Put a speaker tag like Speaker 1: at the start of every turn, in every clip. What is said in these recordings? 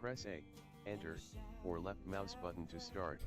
Speaker 1: Press A, Enter, or left mouse button to start.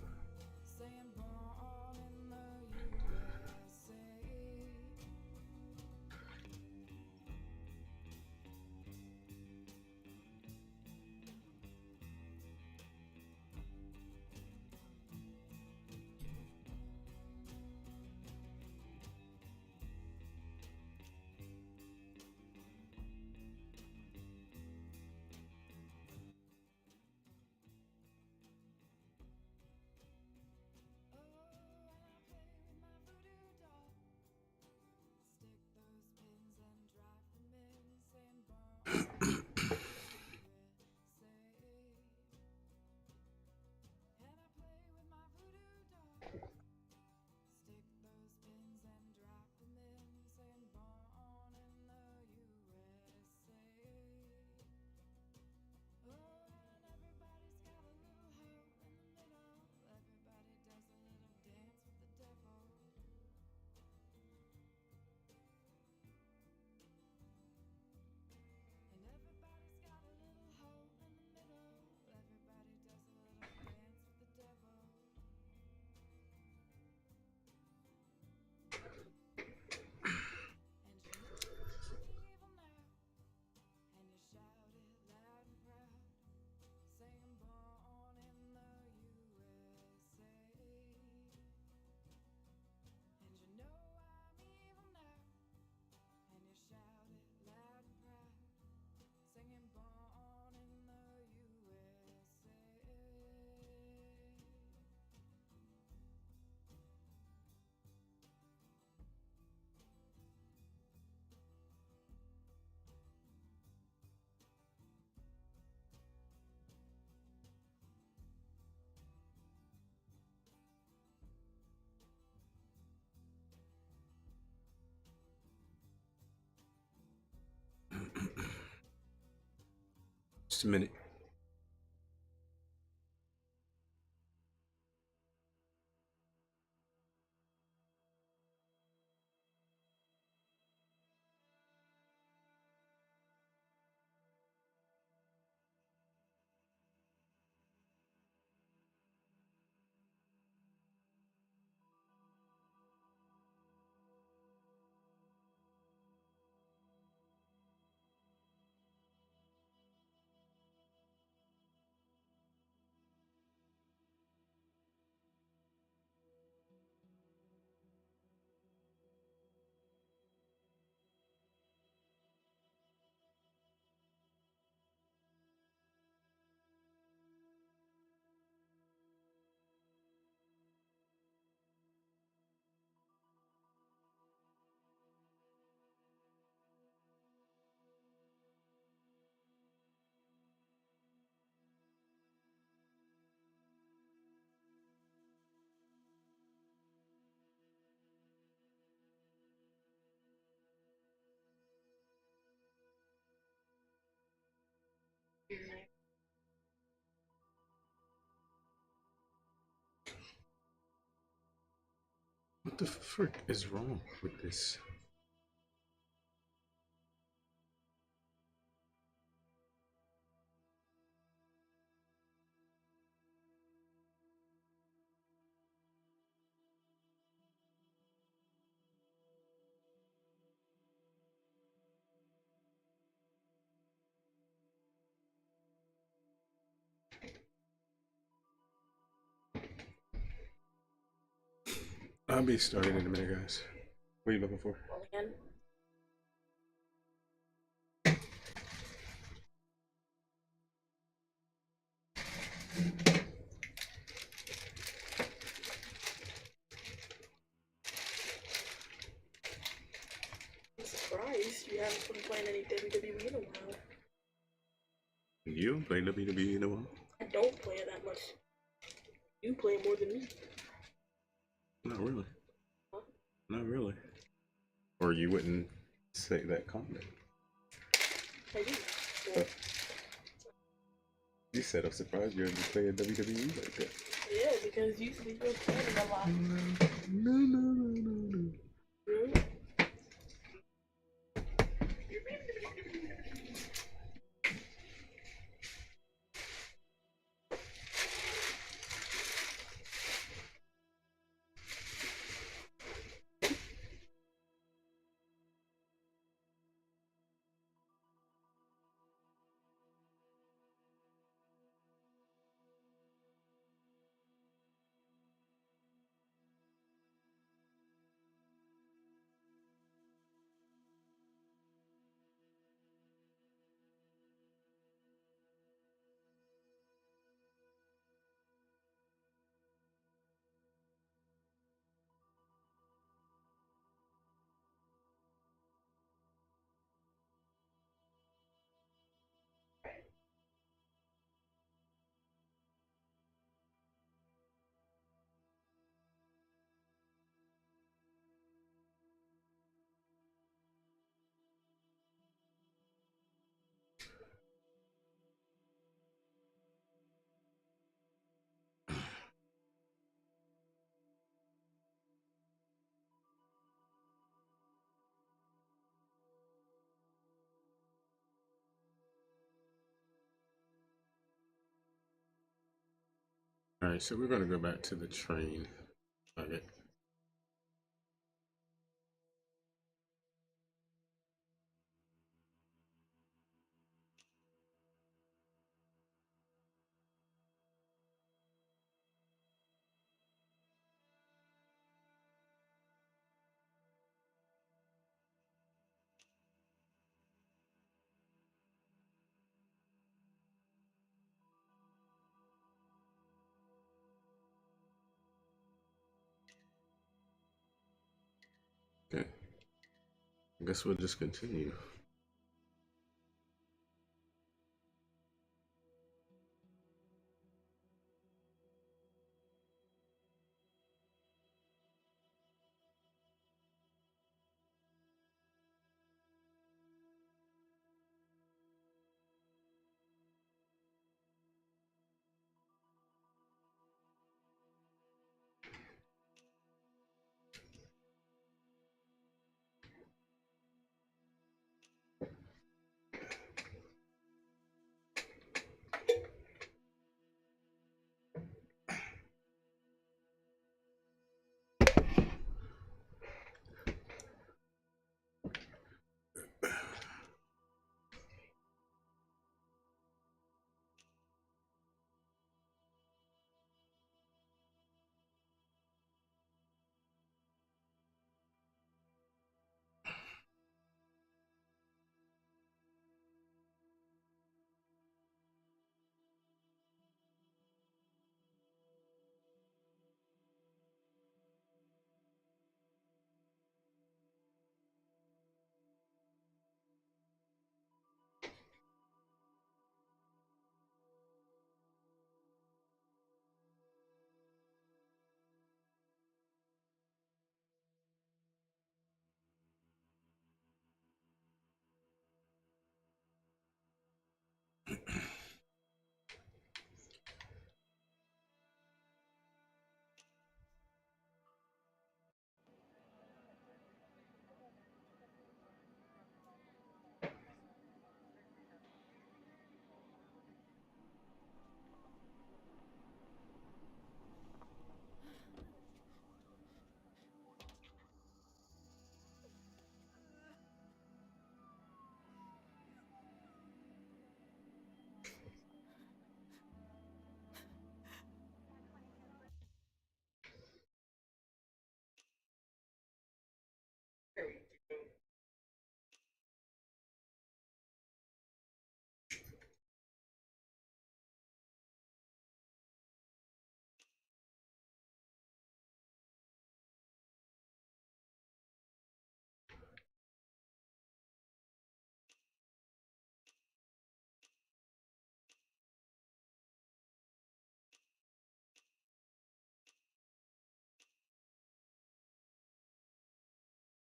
Speaker 2: Just a minute. What the frick is wrong with this? I'll be starting in a minute, guys. What are you looking for?
Speaker 3: Again. I'm surprised you haven't been playing any WWE in a while.
Speaker 2: You don't play WWE in a while?
Speaker 3: I don't play it that much. You play more than me.
Speaker 2: Not really.
Speaker 3: Huh?
Speaker 2: Not really. Or you wouldn't say that comment.
Speaker 3: I do. Well,
Speaker 2: You said I'm surprised you haven't playing WWE like that.
Speaker 3: yeah, because you sleep with playing a lot.
Speaker 2: No.
Speaker 3: Really?
Speaker 2: Alright, so we're going to go back to the train. Okay. Okay. I guess we'll just continue.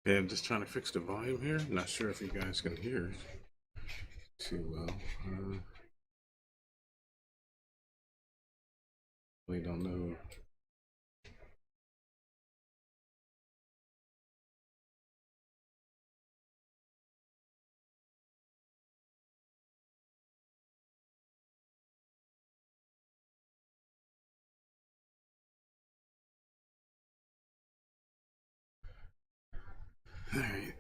Speaker 2: Okay, I'm just trying to fix the volume here. Not sure if you guys can hear too well. Really don't know. All right.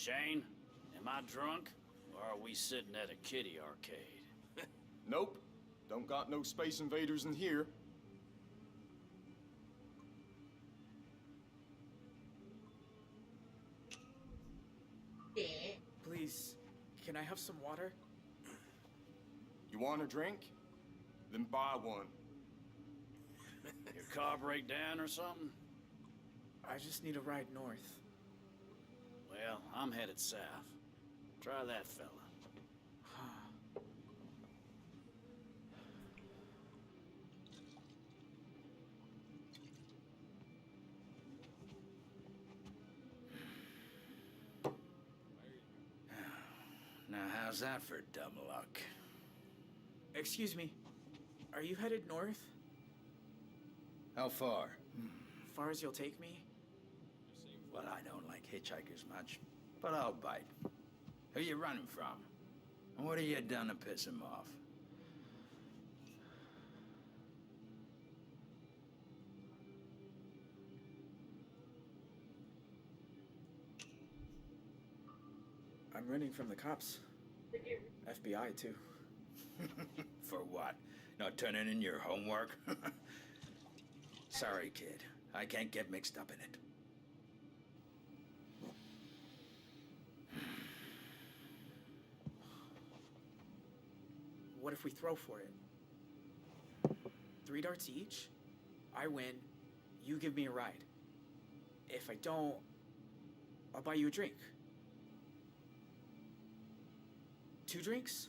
Speaker 4: Shane, am I drunk? Or are we sitting at a kiddie arcade?
Speaker 5: Nope. Don't got no space invaders in here.
Speaker 6: Please, can I have some water?
Speaker 5: You want a drink? Then buy one.
Speaker 4: Your car break down or something?
Speaker 6: I just need a ride north.
Speaker 4: Well, I'm headed south. Try that fella. Now, how's that for dumb luck?
Speaker 6: Excuse me, are you headed north?
Speaker 4: How far?
Speaker 6: Far as you'll take me?
Speaker 4: Well, I don't like hitchhikers much, but I'll bite. Who you running from? And what have you done to piss him off?
Speaker 6: I'm running from the cops. FBI, too.
Speaker 4: For what? Not turning in your homework? Sorry, kid. I can't get mixed up in it.
Speaker 6: What if we throw for it? 3 darts each? I win, you give me a ride. If I don't, I'll buy you a drink. 2 drinks?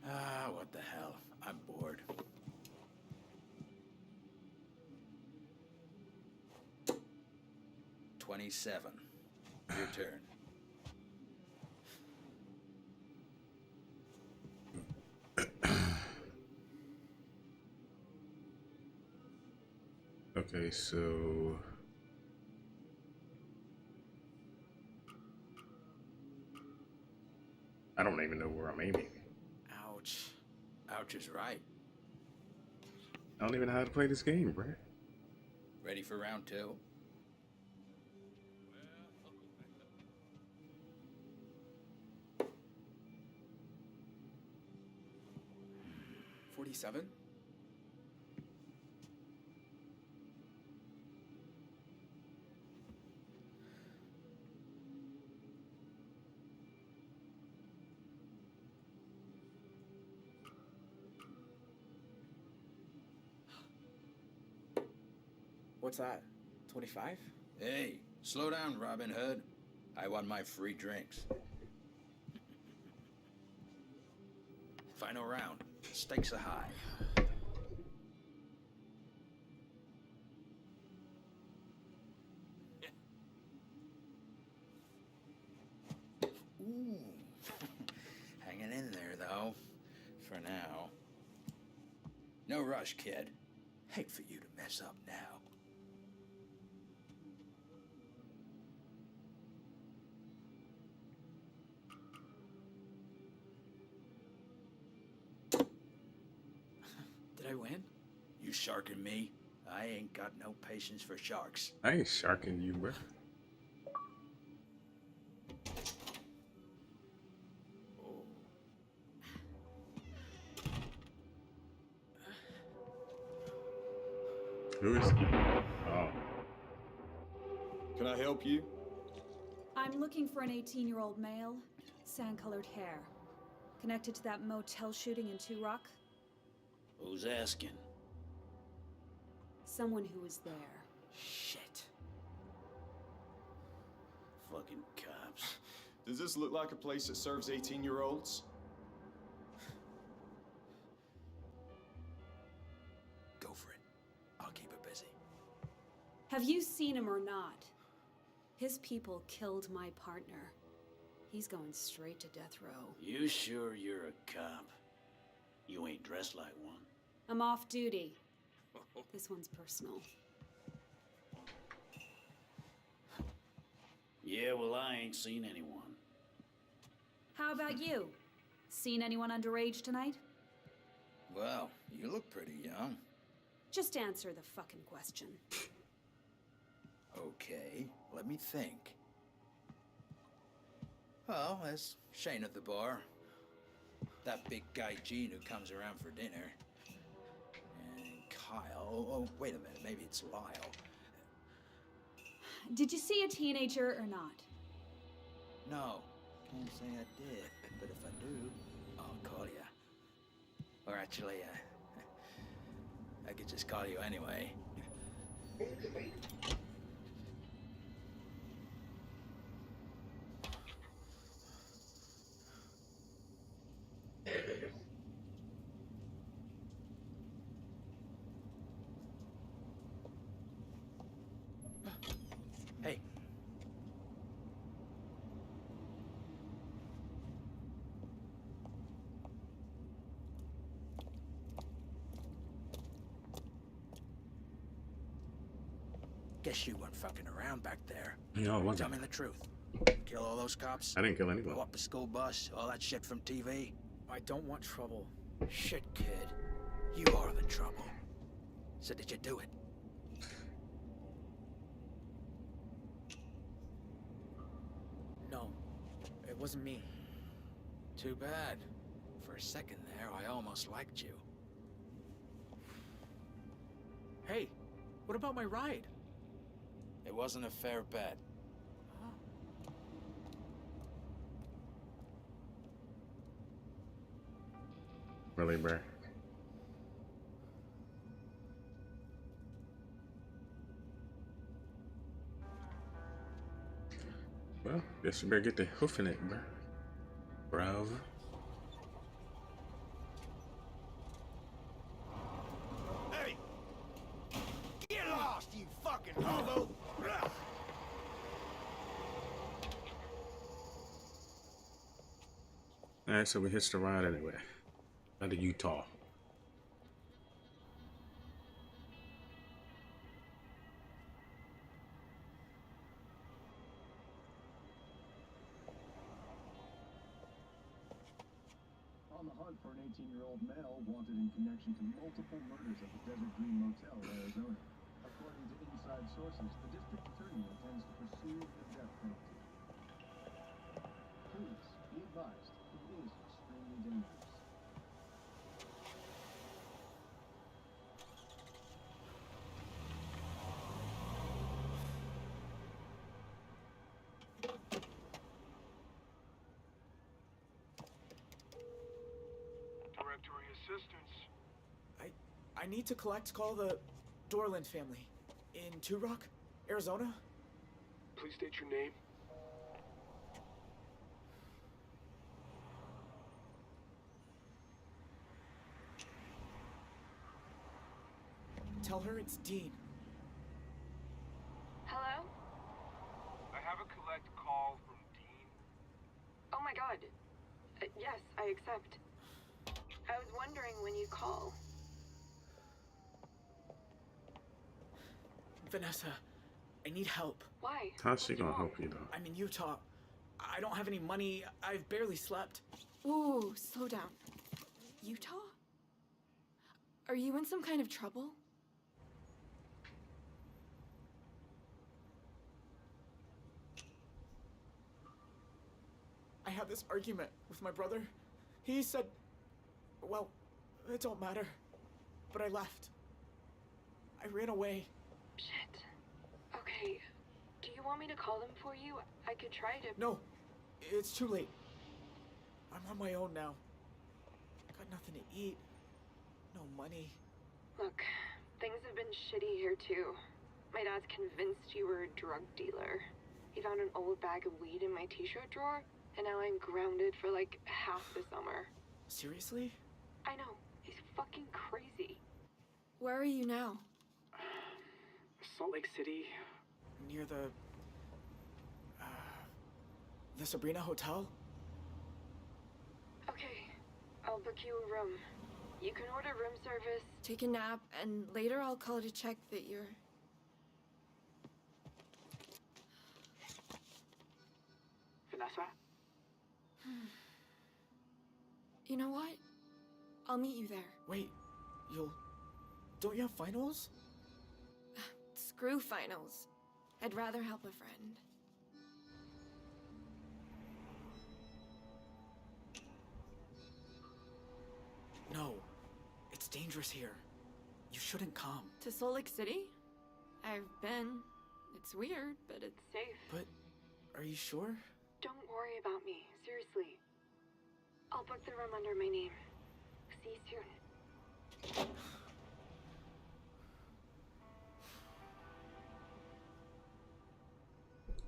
Speaker 4: Ah, what the hell. I'm bored. $27. Your turn.
Speaker 2: Okay, so I don't even know where I'm aiming.
Speaker 6: Ouch.
Speaker 4: Ouch is right.
Speaker 2: I don't even know how to play this game, bruh.
Speaker 4: Ready for round 2?
Speaker 6: 47? What's that? 25?
Speaker 4: Hey, slow down, Robin Hood. I want my free drinks. Final round. Stakes are high. Ooh. Hanging in there, though. For now. No rush, kid. Hate for you to mess up now.
Speaker 6: Did I win?
Speaker 4: You sharking me? I ain't got no patience for sharks.
Speaker 2: I ain't sharking you, bruh. Who is? Oh,
Speaker 5: Can I help you?
Speaker 7: I'm looking for an 18-year-old male, sand-colored hair. Connected to that motel shooting in Two Rock?
Speaker 4: Who's asking?
Speaker 7: Someone who was there.
Speaker 6: Shit.
Speaker 4: Fucking cops.
Speaker 5: Does this look like a place that serves 18-year-olds?
Speaker 4: Go for it. I'll keep her busy.
Speaker 7: Have you seen him or not? His people killed my partner. He's going straight to death row.
Speaker 4: You sure you're a cop? You ain't dressed like one.
Speaker 7: I'm off duty. This one's personal.
Speaker 4: Yeah, well, I ain't seen anyone.
Speaker 7: How about you? Seen anyone underage tonight?
Speaker 4: Well, you look pretty young.
Speaker 7: Just answer the fucking question.
Speaker 4: Okay, let me think. Well, there's Shane at the bar. That big guy Gene who comes around for dinner. And Kyle. Oh, wait a minute. Maybe it's Lyle.
Speaker 7: Did you see a teenager or not?
Speaker 4: No, can't say I did. But if I do, I'll call you. Or actually, I could just call you anyway. Hey. Guess you weren't fucking around back there.
Speaker 2: No, it
Speaker 4: Tell
Speaker 2: wasn't.
Speaker 4: me the truth. Kill all those cops?
Speaker 2: I didn't kill anyone.
Speaker 4: Blow up a school bus? All that shit from TV?
Speaker 6: I don't want trouble.
Speaker 4: Shit, kid. You are the trouble. So did you do it?
Speaker 6: No, it wasn't me.
Speaker 4: Too bad. For a second there, I almost liked you.
Speaker 6: Hey, what about my ride?
Speaker 4: It wasn't a fair bet.
Speaker 2: Really, bruh. Well, guess you better get the hoofing it, bruh. Bravo.
Speaker 5: Hey! Get lost, you fucking hobo!
Speaker 2: Alright, so we hitched a ride anyway. Out of Utah.
Speaker 8: On the hunt for an 18-year-old male wanted in connection to multiple murders at the Desert Green Motel, Arizona. According to inside sources, the district attorney intends to pursue the death penalty. Please be advised, it is extremely dangerous.
Speaker 5: Directory assistance.
Speaker 6: I need to call the Dorland family in Turok, Arizona.
Speaker 5: Please state your name.
Speaker 6: Tell her it's Dean.
Speaker 9: Hello?
Speaker 5: I have a collect call from Dean.
Speaker 9: Oh my god. Yes, I accept. I was wondering when you call.
Speaker 6: Vanessa, I need help.
Speaker 9: Why?
Speaker 2: How's she
Speaker 9: What's
Speaker 2: gonna
Speaker 9: wrong?
Speaker 2: help you though?
Speaker 6: I'm in Utah. I don't have any money. I've barely slept.
Speaker 3: Ooh, slow down. Utah? Are you in some kind of trouble?
Speaker 6: I had this argument with my brother. He said, well, it don't matter. But I left. I ran away.
Speaker 9: Shit. Okay. Do you want me to call them for you? I could try to.
Speaker 6: No, it's too late. I'm on my own now. Got nothing to eat. No money.
Speaker 9: Look, things have been shitty here too. My dad's convinced you were a drug dealer. He found an old bag of weed in my t-shirt drawer, and now I'm grounded for like half the summer.
Speaker 6: Seriously?
Speaker 9: I know. He's fucking crazy.
Speaker 3: Where are you now?
Speaker 6: Salt Lake City, near the Sabrina Hotel?
Speaker 9: Okay, I'll book you a room. You can order room service.
Speaker 3: Take a nap, and later I'll call to check that you're...
Speaker 6: Vanessa?
Speaker 3: You know what? I'll meet you there.
Speaker 6: Wait, don't you have finals?
Speaker 3: Screw finals. I'd rather help a friend.
Speaker 6: dangerous here. You shouldn't come.
Speaker 3: To Salt Lake City? I've been. It's weird, but it's
Speaker 9: Safe.
Speaker 6: But are you sure?
Speaker 9: Don't worry about me. Seriously. I'll book the room under my name. See you soon.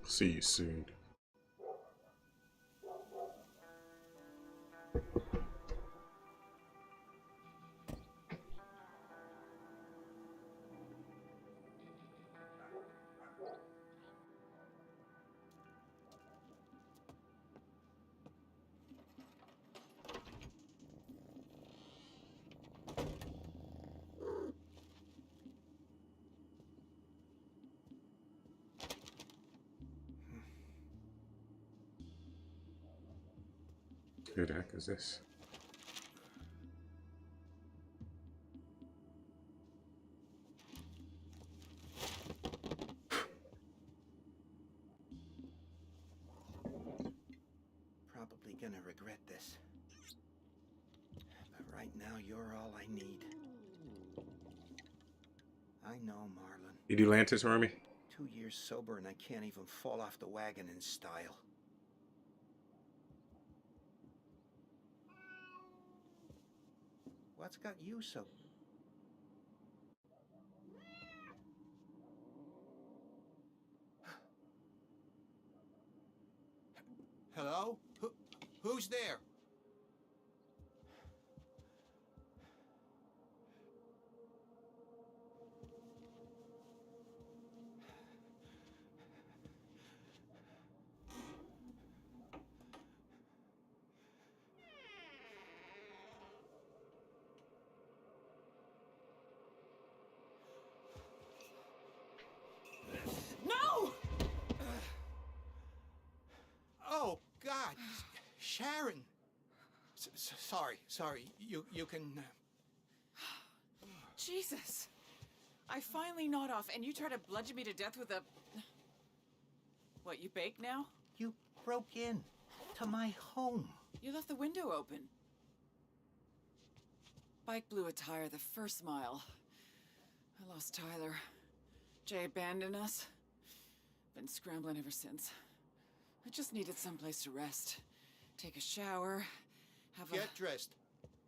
Speaker 2: See you soon. Who the heck is this?
Speaker 10: Probably gonna regret this. But right now, you're all I need. I know, Marlon.
Speaker 2: You do Lantis for me?
Speaker 10: 2 years sober and I can't even fall off the wagon in style. What's got you so... Hello? Who's there?
Speaker 6: No!
Speaker 10: Oh, God! Sharon! Sorry. You can...
Speaker 6: Jesus. I finally gnawed off, and you try to bludgeon me to death with a... What, you bake now?
Speaker 10: You broke in to my home.
Speaker 6: You left the window open. Bike blew a tire the first mile. I lost Tyler. Jay abandoned us. Been scrambling ever since. I just needed someplace to rest. Take a shower, have a...
Speaker 10: Get dressed.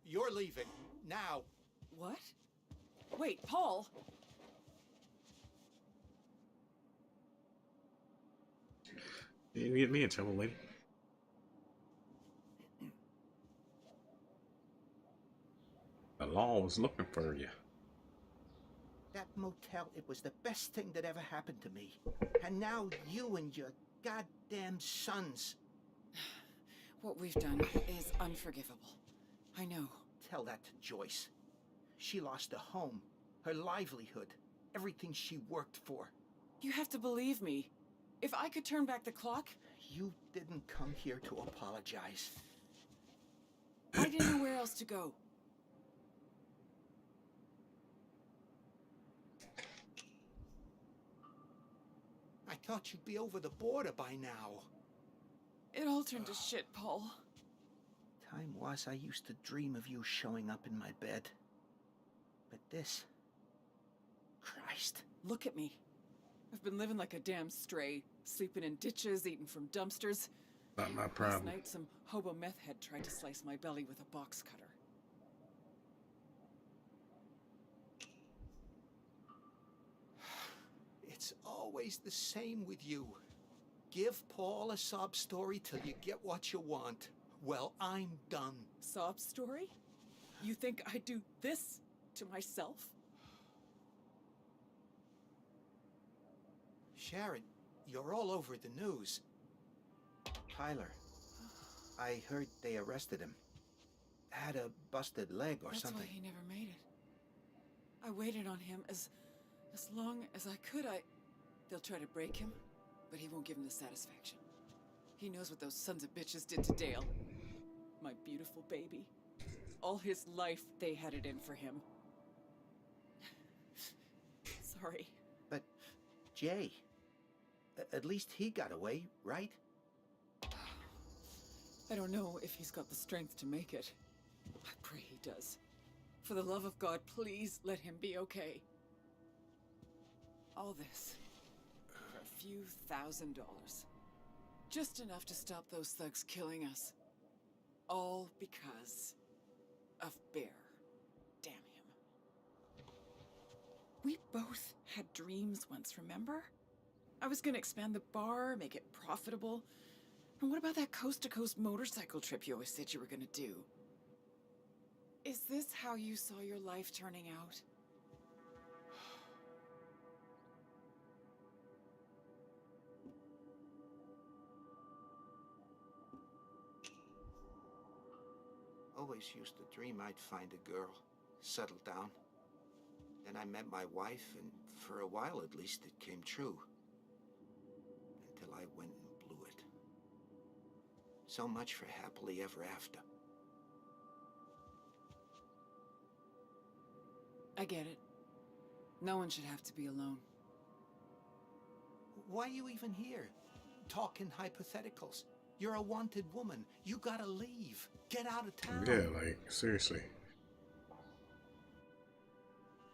Speaker 10: You're leaving. Now.
Speaker 6: What? Wait, Paul?
Speaker 2: You didn't get me in trouble, lady. The law was looking for you.
Speaker 10: That motel, it was the best thing that ever happened to me. And now you and your goddamn sons.
Speaker 6: What we've done is unforgivable. I know.
Speaker 10: Tell that to Joyce. She lost a home, her livelihood, everything she worked for.
Speaker 6: You have to believe me. If I could turn back the clock...
Speaker 10: You didn't come here to apologize.
Speaker 6: I didn't know where else to go.
Speaker 10: I thought you'd be over the border by now.
Speaker 6: It all turned to shit, Paul.
Speaker 10: Time was I used to dream of you showing up in my bed. But this... Christ.
Speaker 6: Look at me. I've been living like a damn stray, sleeping in ditches, eating from dumpsters.
Speaker 2: Not my
Speaker 6: Last
Speaker 2: problem.
Speaker 6: night, some hobo meth head tried to slice my belly with a box cutter.
Speaker 10: It's always the same with you. Give Paul a sob story till you get what you want. Well, I'm done.
Speaker 6: Sob story? You think I'd do this to myself?
Speaker 10: Sharon, you're all over the news. Tyler, I heard they arrested him. Had a busted leg or
Speaker 6: That's
Speaker 10: something.
Speaker 6: why he never made it. I waited on him as long as I could. They'll try to break him, but he won't give him the satisfaction. He knows what those sons of bitches did to Dale. My beautiful baby. All his life, they had it in for him. Sorry.
Speaker 10: But, Jay, at least he got away, right?
Speaker 6: I don't know if he's got the strength to make it. I pray he does. For the love of God, please let him be okay. All this for a few $1,000. Just enough to stop those thugs killing us. All because of Bear. Damn him. We both had dreams once, remember? I was gonna expand the bar, make it profitable. And what about that coast-to-coast motorcycle trip you always said you were gonna do? Is this how you saw your life turning out?
Speaker 10: Always used to dream I'd find a girl, settle down. Then I met my wife, and for a while at least it came true. Until I went and blew it. So much for happily ever after.
Speaker 6: I get it. No one should have to be alone.
Speaker 10: Why are you even here? Talking hypotheticals. You're a wanted woman. You gotta leave. Get out of town.
Speaker 2: Yeah, like, seriously.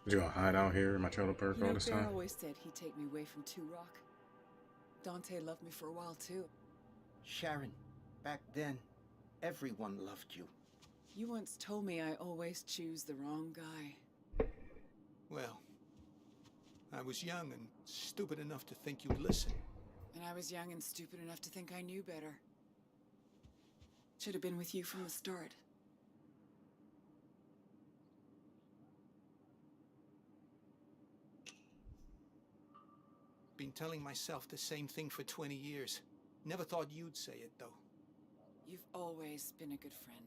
Speaker 2: You gonna hide out here in my trailer park all this
Speaker 6: Bear
Speaker 2: time?
Speaker 6: always said he'd take me away from Two Rock. Dante loved me for a while, too.
Speaker 10: Sharon, back then, everyone loved you.
Speaker 6: You once told me I always choose the wrong guy.
Speaker 10: Well, I was young and stupid enough to think you'd listen.
Speaker 6: And I was young and stupid enough to think I knew better. Should have been with you from the start.
Speaker 10: Been telling myself the same thing for 20 years. Never thought you'd say it, though.
Speaker 6: You've always been a good friend.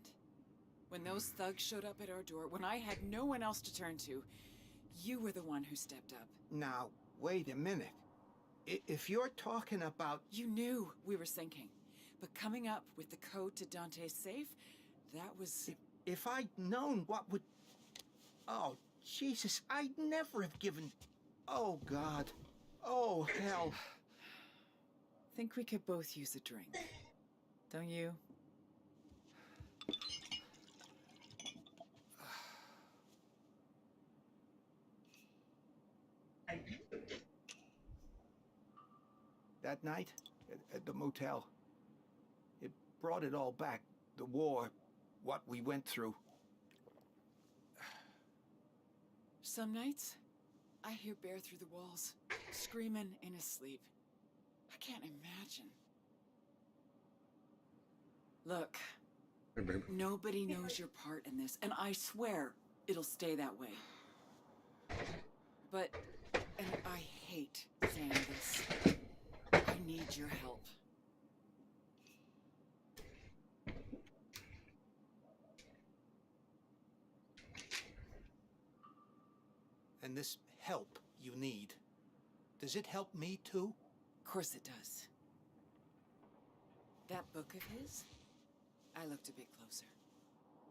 Speaker 6: When those thugs showed up at our door, when I had no one else to turn to, you were the one who stepped up.
Speaker 10: Now, wait a minute. If you're talking about...
Speaker 6: You knew we were sinking. But coming up with the code to Dante's safe, that was...
Speaker 10: If I'd known what would... Oh, Jesus, I'd never have given... Oh, God. Oh, hell.
Speaker 6: Think we could both use a drink. Don't you?
Speaker 10: That night, at the motel, it brought it all back. The war, what we went through.
Speaker 6: Some nights, I hear Bear through the walls, screaming in his sleep. I can't imagine. Look,
Speaker 2: Hey, baby.
Speaker 6: nobody knows your part in this, and I swear it'll stay that way. But, and I hate saying this, I need your help.
Speaker 10: And this help you need, does it help me too?
Speaker 6: Of course it does. That book of his, I looked a bit closer.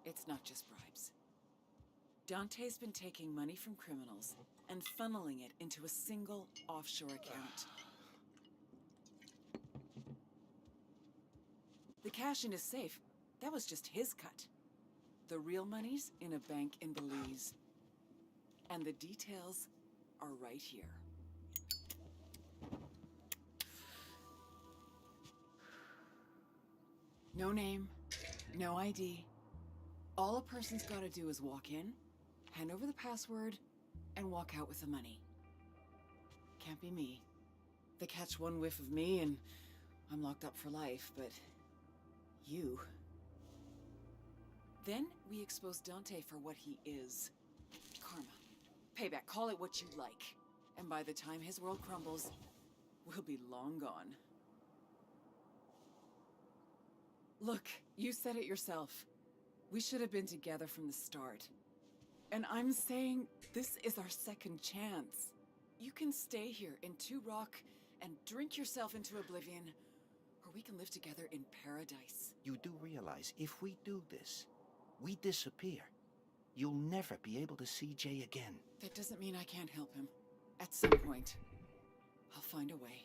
Speaker 6: It's not just bribes. Dante's been taking money from criminals and funneling it into a single offshore account. The cash in his safe, that was just his cut. The real money's in a bank in Belize. And the details are right here. No name, no ID. All a person's gotta do is walk in, hand over the password, and walk out with the money. Can't be me. They catch one whiff of me and I'm locked up for life, but you. Then we expose Dante for what he is. Karma. Payback, call it what you like. And by the time his world crumbles, we'll be long gone. Look, you said it yourself. We should have been together from the start. And I'm saying this is our second chance. You can stay here in Two Rock and drink yourself into oblivion, or we can live together in paradise.
Speaker 10: You do realize if we do this, we disappear. You'll never be able to see Jay again.
Speaker 6: That doesn't mean I can't help him. At some point, I'll find a way.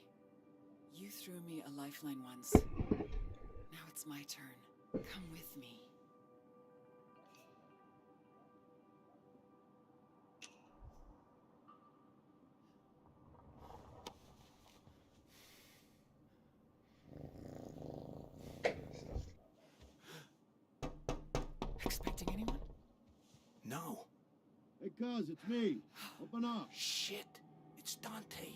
Speaker 6: You threw me a lifeline once. Now it's my turn. Come with me.
Speaker 8: cuz, it's me. Open up.
Speaker 10: Shit, it's Dante.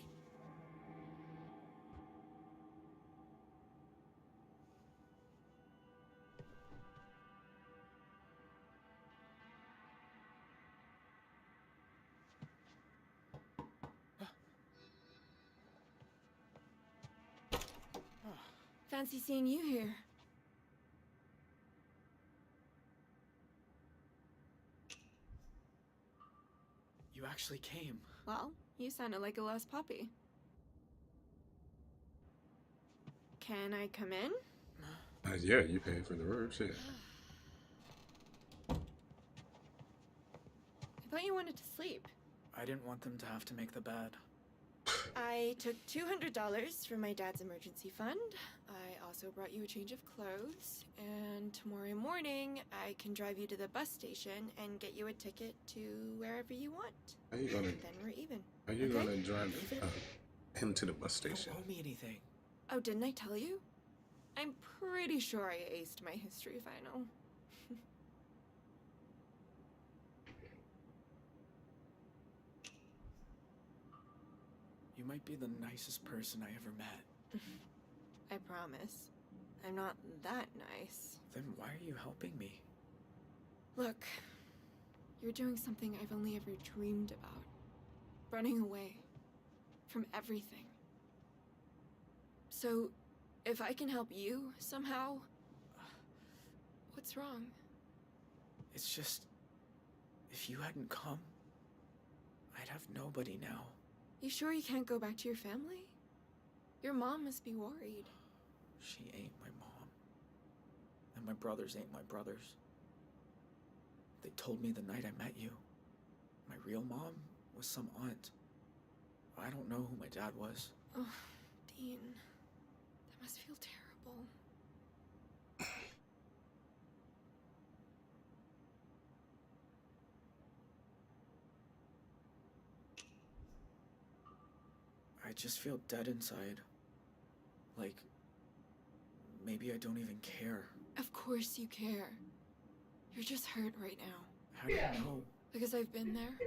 Speaker 3: Fancy seeing you here.
Speaker 11: You actually came.
Speaker 3: Well, you sounded like a lost puppy. Can I come in?
Speaker 2: Yeah, you pay for the robes, yeah.
Speaker 3: I thought you wanted to sleep.
Speaker 11: I didn't want them to have to make the bed.
Speaker 3: I took $200 from my dad's emergency fund. I also brought you a change of clothes. And tomorrow morning, I can drive you to the bus station and get you a ticket to wherever you want.
Speaker 2: Are you gonna?
Speaker 3: Then we're even.
Speaker 2: Are you
Speaker 3: Okay?
Speaker 2: gonna drive him to the bus station?
Speaker 11: Don't owe me anything.
Speaker 3: Oh, didn't I tell you? I'm pretty sure I aced my history final.
Speaker 11: You might be the nicest person I ever met.
Speaker 3: I promise. I'm not that nice.
Speaker 11: Then why are you helping me?
Speaker 3: Look, you're doing something I've only ever dreamed about. Running away from everything. So, if I can help you somehow, what's wrong?
Speaker 11: It's just, if you hadn't come, I'd have nobody now.
Speaker 3: You sure you can't go back to your family? Your mom must be worried.
Speaker 11: She ain't my mom. And my brothers ain't my brothers. They told me the night I met you. My real mom was some aunt. I don't know who my dad was.
Speaker 3: Oh, Dean. That must feel terrible.
Speaker 11: I just feel dead inside. Like, maybe I don't even care.
Speaker 3: Of course you care. You're just hurt right now.
Speaker 11: How do you know?
Speaker 3: Because I've been there.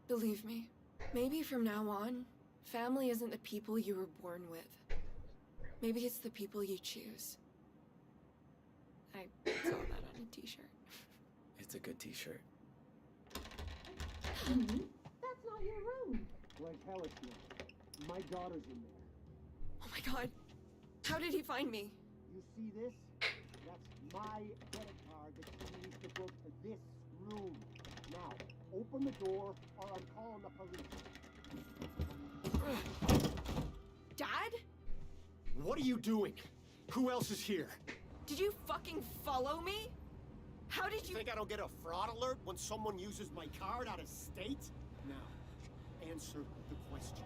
Speaker 3: Believe me. Maybe from now on, family isn't the people you were born with. Maybe it's the people you choose. I saw that on a t-shirt.
Speaker 11: It's a good t-shirt.
Speaker 12: That's not your room.
Speaker 8: Like hell it's not. My daughter's in there.
Speaker 3: Oh my god. How did he find me?
Speaker 8: You see this? That's my credit card that she used to go to this room. Now, open the door or I'm calling the police.
Speaker 3: Dad?
Speaker 13: What are you doing? Who else is here?
Speaker 3: Did you fucking follow me? How did you—
Speaker 13: think I don't get a fraud alert when someone uses my card out of state? Now, answer the question.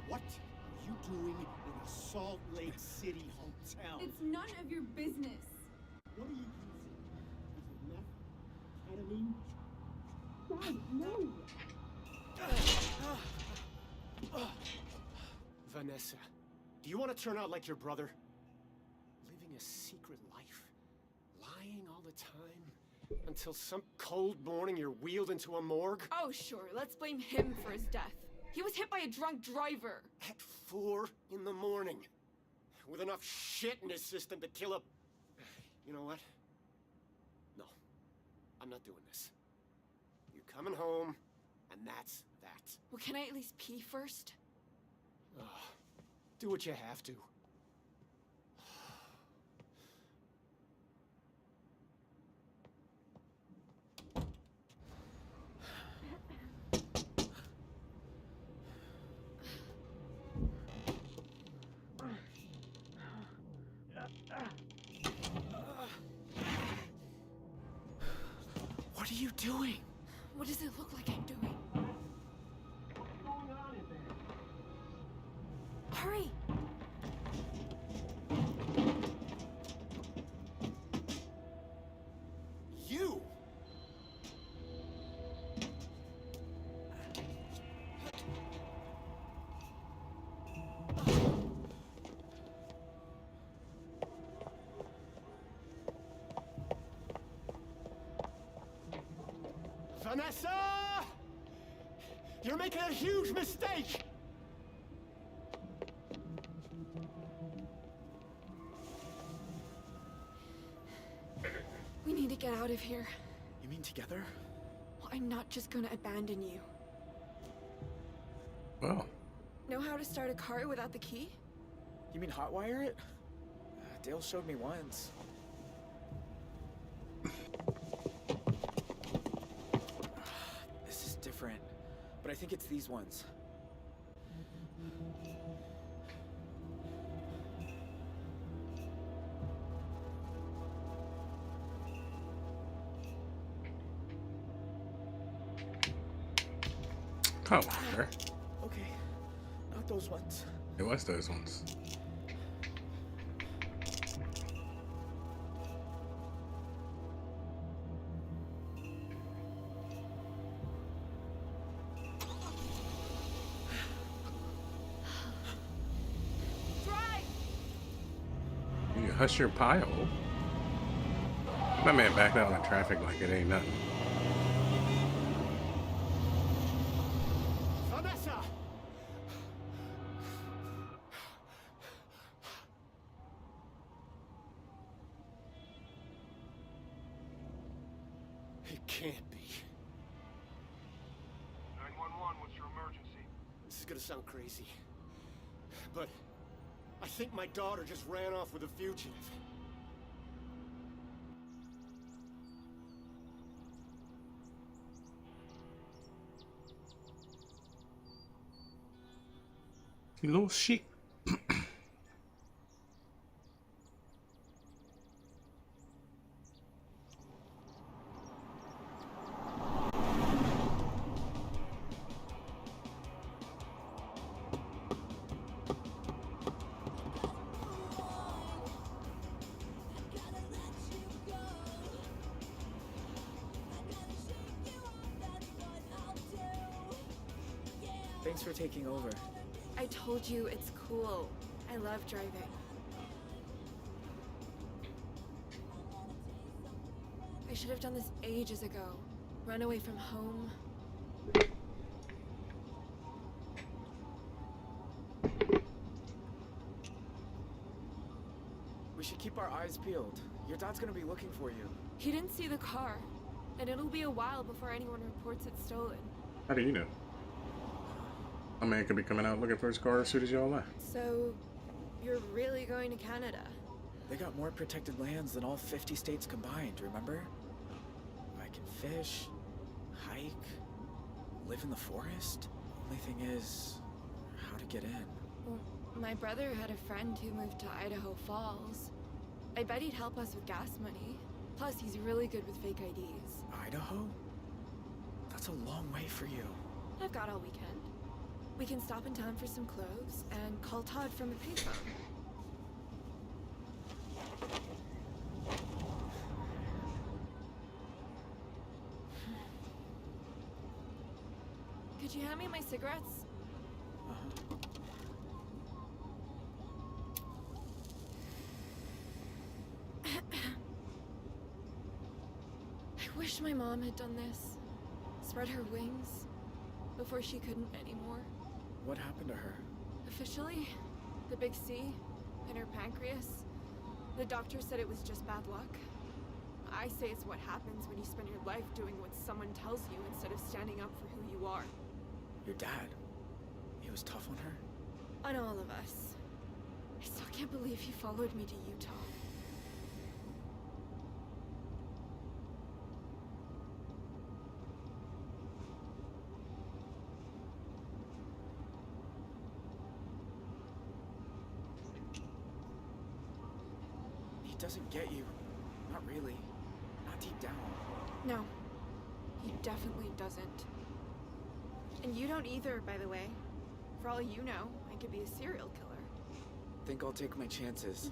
Speaker 13: What are you doing in a Salt Lake City hotel?
Speaker 12: It's none of your business.
Speaker 13: What are you using? Is it meth? Ketamine?
Speaker 12: God, no!
Speaker 13: Vanessa, do you want to turn out like your brother? Living a secret life? Lying all the time? Until some cold morning you're wheeled into a morgue?
Speaker 3: Oh, sure. Let's blame him for his death. He was hit by a drunk driver.
Speaker 13: At 4 in the morning. With enough shit in his system to kill a... You know what? No. I'm not doing this. You're coming home, and that's that.
Speaker 3: Well, can I at least pee first?
Speaker 13: Do what you have to.
Speaker 11: What are you doing?
Speaker 3: What does it look like I'm doing?
Speaker 8: What's going on in there?
Speaker 3: Hurry!
Speaker 13: You! Vanessa! You're making a huge mistake!
Speaker 3: We need to get out of here.
Speaker 11: You mean together?
Speaker 3: Well, I'm not just gonna abandon you.
Speaker 2: Well,
Speaker 3: Know how to start a car without the key?
Speaker 11: You mean hotwire it? Dale showed me once. This is different, but I think it's these ones.
Speaker 2: hotwire.
Speaker 11: Okay, not those ones.
Speaker 2: It was those ones. You hush your pile. My man backed out in the traffic like it ain't nothing.
Speaker 13: Vanessa! It can't be.
Speaker 14: 911, what's your emergency?
Speaker 13: This is gonna sound crazy, but I think my daughter just ran off with a fugitive.
Speaker 2: You little shit.
Speaker 11: Thanks for taking over.
Speaker 3: I told you it's cool. I love driving. I should have done this ages ago. Run away from home.
Speaker 11: We should keep our eyes peeled. Your dad's gonna be looking for you.
Speaker 3: He didn't see the car, and it'll be a while before anyone reports it stolen.
Speaker 2: How do you know? A man could be coming out looking for his car as soon as y'all left.
Speaker 3: So, you're really going to Canada?
Speaker 11: They got more protected lands than all 50 states combined, remember? I can fish, hike, live in the forest. Only thing is, how to get in.
Speaker 3: Well, my brother had a friend who moved to Idaho Falls. I bet he'd help us with gas money. Plus, he's really good with fake IDs.
Speaker 11: Idaho? That's a long way for you.
Speaker 3: I've got all weekend. We can stop in town for some clothes and call Todd from the payphone. Could you hand me my cigarettes? I wish my mom had done this. Spread her wings before she couldn't anymore.
Speaker 11: What happened to her?
Speaker 3: Officially, the big C in her pancreas. The doctor said it was just bad luck. I say it's what happens when you spend your life doing what someone tells you instead of standing up for who you are.
Speaker 11: Your dad? He was tough on her?
Speaker 3: On all of us. I still can't believe he followed me to Utah.
Speaker 11: He doesn't get you. Not really. Not deep down.
Speaker 3: No, he definitely doesn't. And you don't either, by the way. For all you know, I could be a serial killer.
Speaker 11: Think I'll take my chances.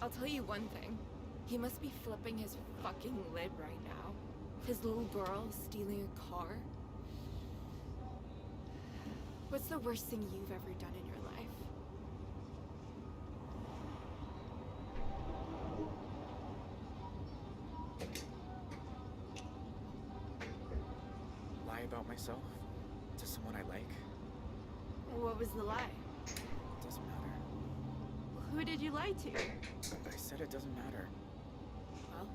Speaker 3: I'll tell you one thing. He must be flipping his fucking lid right now. His little girl stealing a car. What's the worst thing you've ever done in your life?
Speaker 11: Lie about myself? To
Speaker 3: What was the lie?
Speaker 11: It doesn't matter.
Speaker 3: Who did you lie to?
Speaker 11: I said it doesn't matter.
Speaker 3: Well,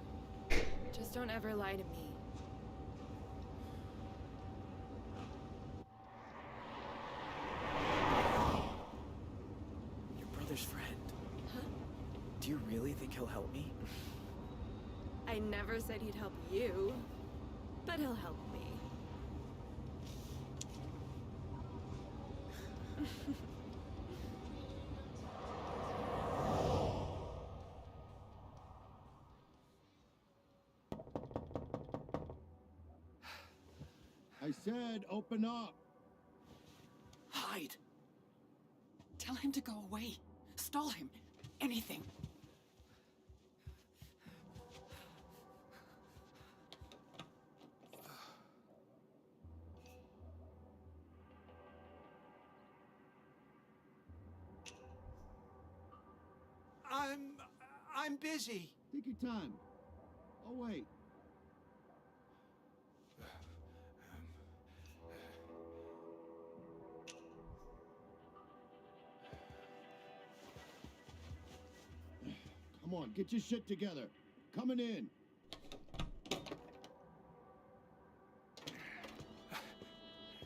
Speaker 3: just don't ever lie to me.
Speaker 11: Your brother's friend.
Speaker 3: Huh?
Speaker 11: Do you really think he'll help me?
Speaker 3: I never said he'd help you, but he'll help me.
Speaker 8: I said open up.
Speaker 6: Hide. Tell him to go away. Stall him. Anything.
Speaker 10: I'm busy.
Speaker 8: Take your time. Oh, wait. Come on, get your shit together. Coming in.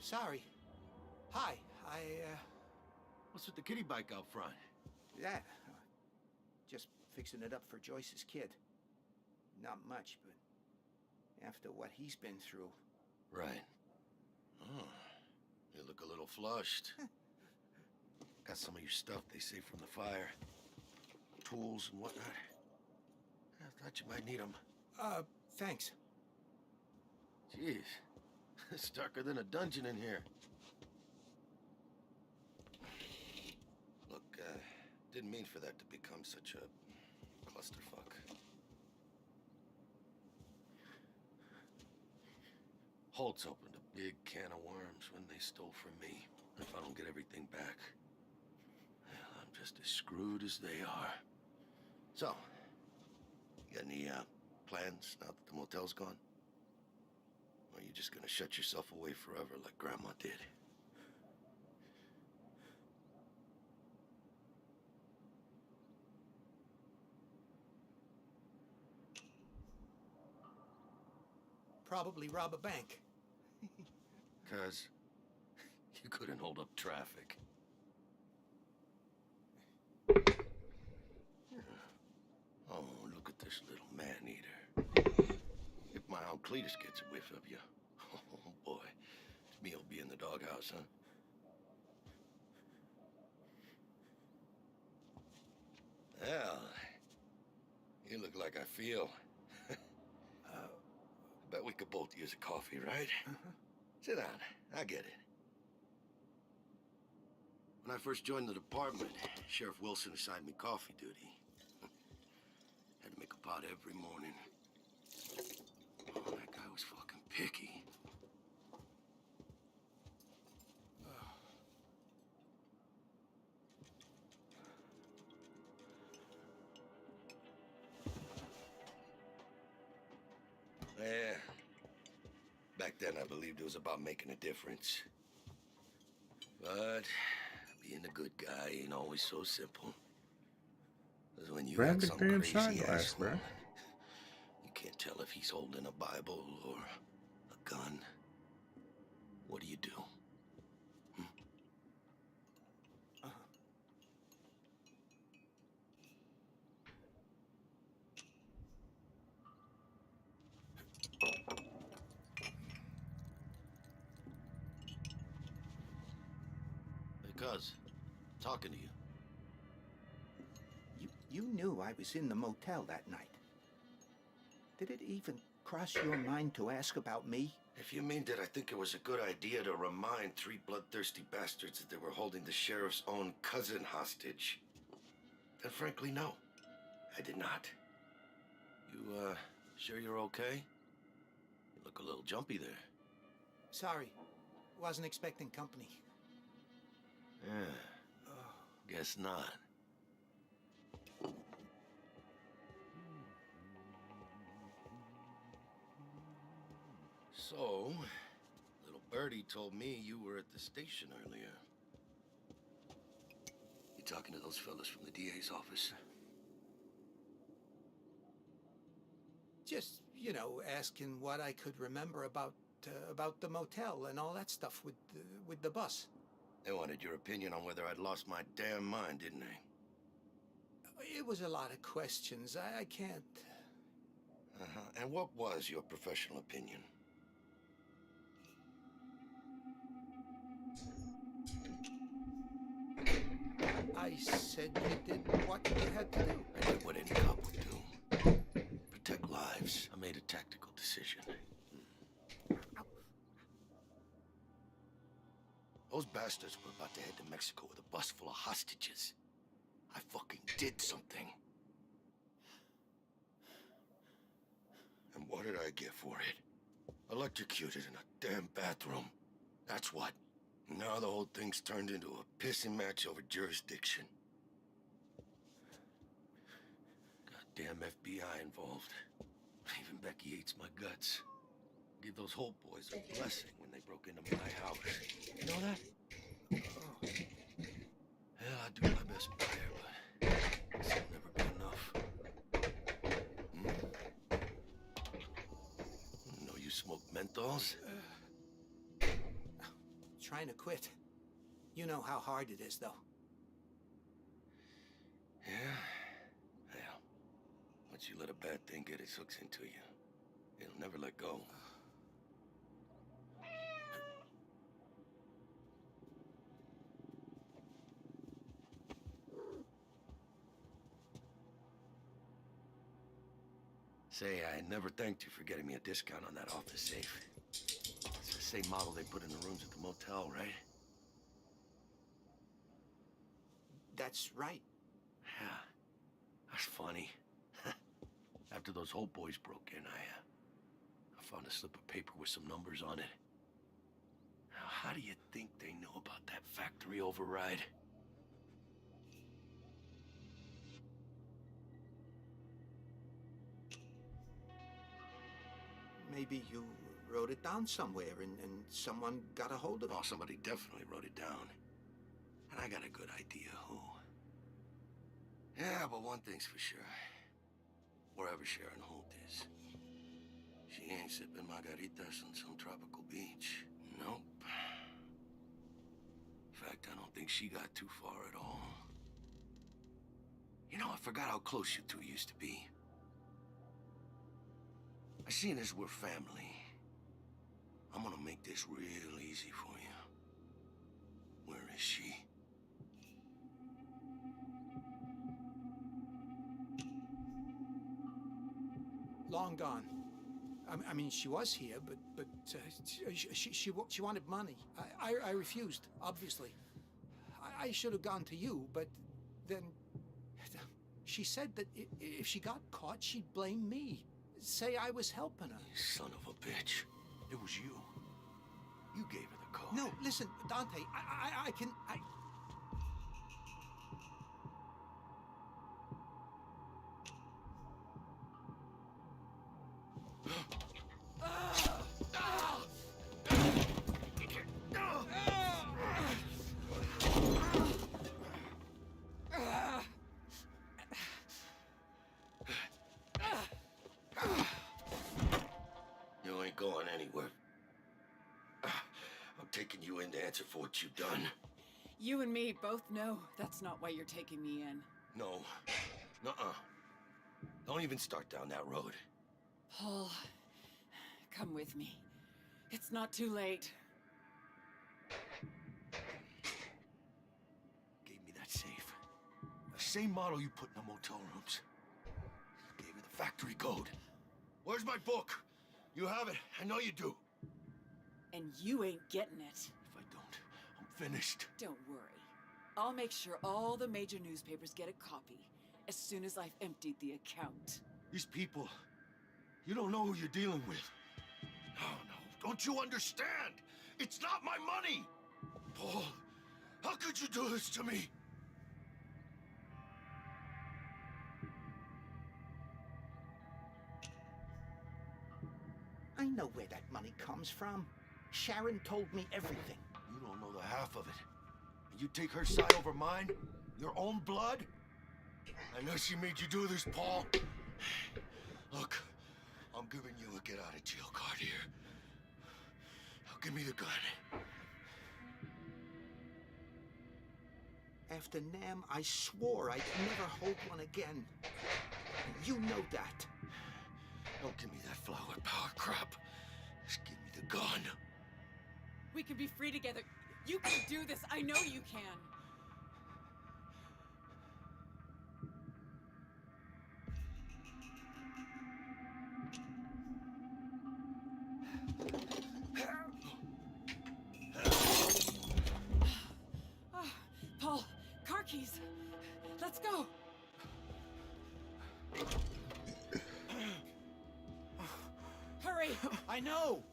Speaker 10: Sorry. Hi,
Speaker 15: What's with the kiddie bike out front?
Speaker 10: Yeah. Just fixing it up for Joyce's kid. Not much, but after what he's been through.
Speaker 15: Right. Oh, you look a little flushed. Got some of your stuff they saved from the fire. Tools and whatnot. I thought you might need them.
Speaker 10: Thanks.
Speaker 15: Jeez. It's darker than a dungeon in here. Look, didn't mean for that to become such a clusterfuck. Holtz opened a big can of worms when they stole from me. If I don't get everything back, well, I'm just as screwed as they are. So, you got any plans now that the motel's gone? Or are you just gonna shut yourself away forever like Grandma did?
Speaker 10: Probably rob a bank.
Speaker 15: 'Cause you couldn't hold up traffic. Oh, look at this little man-eater. If my Aunt Cletus gets a whiff of you, oh boy, me'll be in the doghouse, huh? Well, you look like I feel. Bet we could both use a coffee, right? Sit down, I get it. When I first joined the department, Sheriff Wilson assigned me coffee duty. Had to make a pot every morning. Oh, that guy was fucking picky. Yeah. Back then, I believed it was about making a difference. But being a good guy ain't always so simple. Because when you
Speaker 2: Grab
Speaker 15: act
Speaker 2: the
Speaker 15: some
Speaker 2: damn
Speaker 15: crazy
Speaker 2: shot glass,
Speaker 15: asshole,
Speaker 2: bro.
Speaker 15: you can't tell if he's holding a Bible or a gun. What do you do? Because talking to you.
Speaker 10: You knew I was in the motel that night. Did it even cross your mind to ask about me?
Speaker 15: If you mean that I think it was a good idea to remind three bloodthirsty bastards that they were holding the sheriff's own cousin hostage, then frankly, no, I did not. You, sure you're okay? You look a little jumpy there.
Speaker 10: Sorry. Wasn't expecting company.
Speaker 15: Yeah, guess not. So, little birdie told me you were at the station earlier. talking to those fellas from the DA's office?
Speaker 10: Just, asking what I could remember about the motel and all that stuff with the bus.
Speaker 15: They wanted your opinion on whether I'd lost my damn mind, didn't they?
Speaker 10: It was a lot of questions. I can't...
Speaker 15: And what was your professional opinion?
Speaker 10: I said you did what you had to do.
Speaker 15: I did what any cop would do. Protect lives. I made a tactical decision. Those bastards were about to head to Mexico with a bus full of hostages. I fucking did something. And what did I get for it? Electrocuted in a damn bathroom. That's what. Now the whole thing's turned into a pissing match over jurisdiction. Goddamn FBI involved. Even Becky hates my guts. Give those Holt boys a blessing when they broke into my house. You know that? Oh. Hell, I do my best by her, but it's never good enough. Know you smoke menthols?
Speaker 10: Trying to quit. You know how hard it is, though.
Speaker 15: Yeah? Well, once you let a bad thing get its hooks into you, it'll never let go. Say, I never thanked you for getting me a discount on that office safe. It's the same model they put in the rooms at the motel, right?
Speaker 10: That's right.
Speaker 15: Yeah. That's funny. After those Holt boys broke in, I found a slip of paper with some numbers on it. Now, how do you think they knew about that factory override?
Speaker 10: Maybe you wrote it down somewhere and someone got a hold of it.
Speaker 15: Oh, somebody definitely wrote it down. And I got a good idea who. Yeah, but one thing's for sure. Wherever Sharon Holt is, she ain't sipping margaritas on some tropical beach. Nope. In fact, I don't think she got too far at all. You know, I forgot how close you two used to be. I seen as we're family. I'm gonna make this real easy for you. Where is she?
Speaker 10: Long gone. I mean, she was here, but she wanted money. I refused, obviously. I should have gone to you, but then she said that if she got caught, she'd blame me. Say I was helping her.
Speaker 15: You son of a bitch. It was you. You gave her the code.
Speaker 10: No, listen, Dante, I can...
Speaker 15: You ain't going anywhere. I'm taking you in to answer for what you've done.
Speaker 6: You and me both know that's not why you're taking me in.
Speaker 15: No. Nuh-uh. Don't even start down that road.
Speaker 6: Paul, come with me. It's not too late.
Speaker 15: Gave me that safe. The same model you put in the motel rooms. Gave her the factory code. Where's my book? You have it. I know you do.
Speaker 6: And you ain't getting it.
Speaker 15: If I don't, I'm finished.
Speaker 6: Don't worry. I'll make sure all the major newspapers get a copy as soon as I've emptied the account.
Speaker 15: These people, you don't know who you're dealing with. No, don't you understand? It's not my money! Paul, how could you do this to me?
Speaker 10: I know where that money comes from. Sharon told me everything.
Speaker 15: You don't know the half of it. And you take her side over mine? Your own blood? I know she made you do this, Paul. Look, I'm giving you a get-out-of-jail card here. Now give me the gun.
Speaker 10: After Nam, I swore I'd never hold one again. You know that.
Speaker 15: Don't give me that flower power crap. Just give me the gun.
Speaker 6: We can be free together. You can do this. I know you can. Paul, car keys. Let's go. Hurry.
Speaker 4: I know.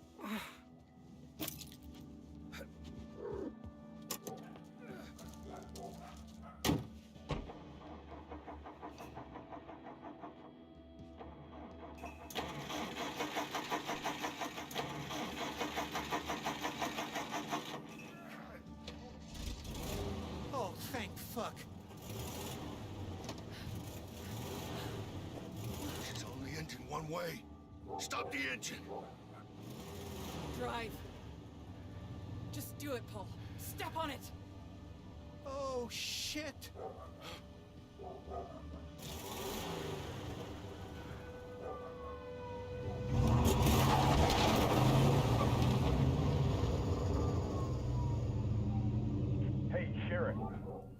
Speaker 10: Oh, thank fuck.
Speaker 15: She's only engine one way. Stop the engine.
Speaker 6: Drive. Just do it, Paul. Step on it.
Speaker 10: Oh, shit.
Speaker 14: Hey, Sheriff.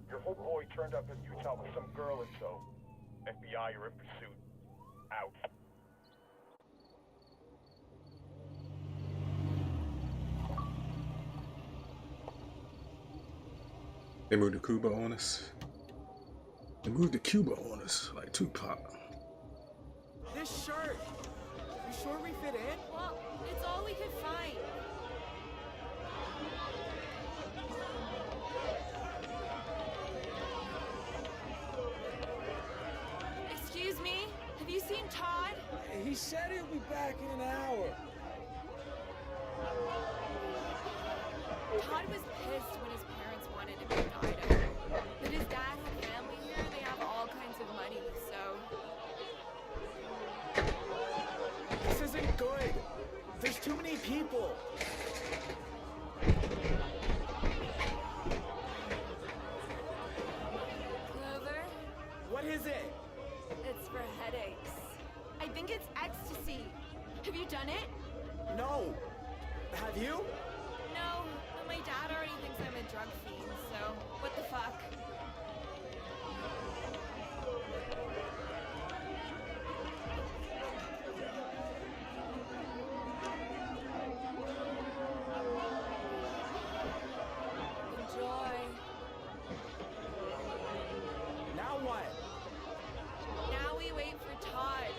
Speaker 14: Your whole boy turned up in Utah with some girl in tow. FBI are in pursuit. Out.
Speaker 2: They moved to Cuba on us. They moved to Cuba on us, like Tupac.
Speaker 11: This shirt. You sure we fit in?
Speaker 3: Well, it's all we could find. Excuse me? Have you seen Todd?
Speaker 11: He said he'll be back in an hour.
Speaker 3: Todd was pissed when his parents wanted him in Idaho. But his dad had family here, they have all kinds of money, so...
Speaker 11: This isn't good. There's too many people.
Speaker 3: Clover?
Speaker 11: What is it?
Speaker 3: It's for headaches. I think it's ecstasy. Have you done it?
Speaker 11: No. Have you?
Speaker 3: No, but my dad already thinks I'm a drug fiend, so what the fuck? Enjoy.
Speaker 11: Now what?
Speaker 3: Now we wait for Todd.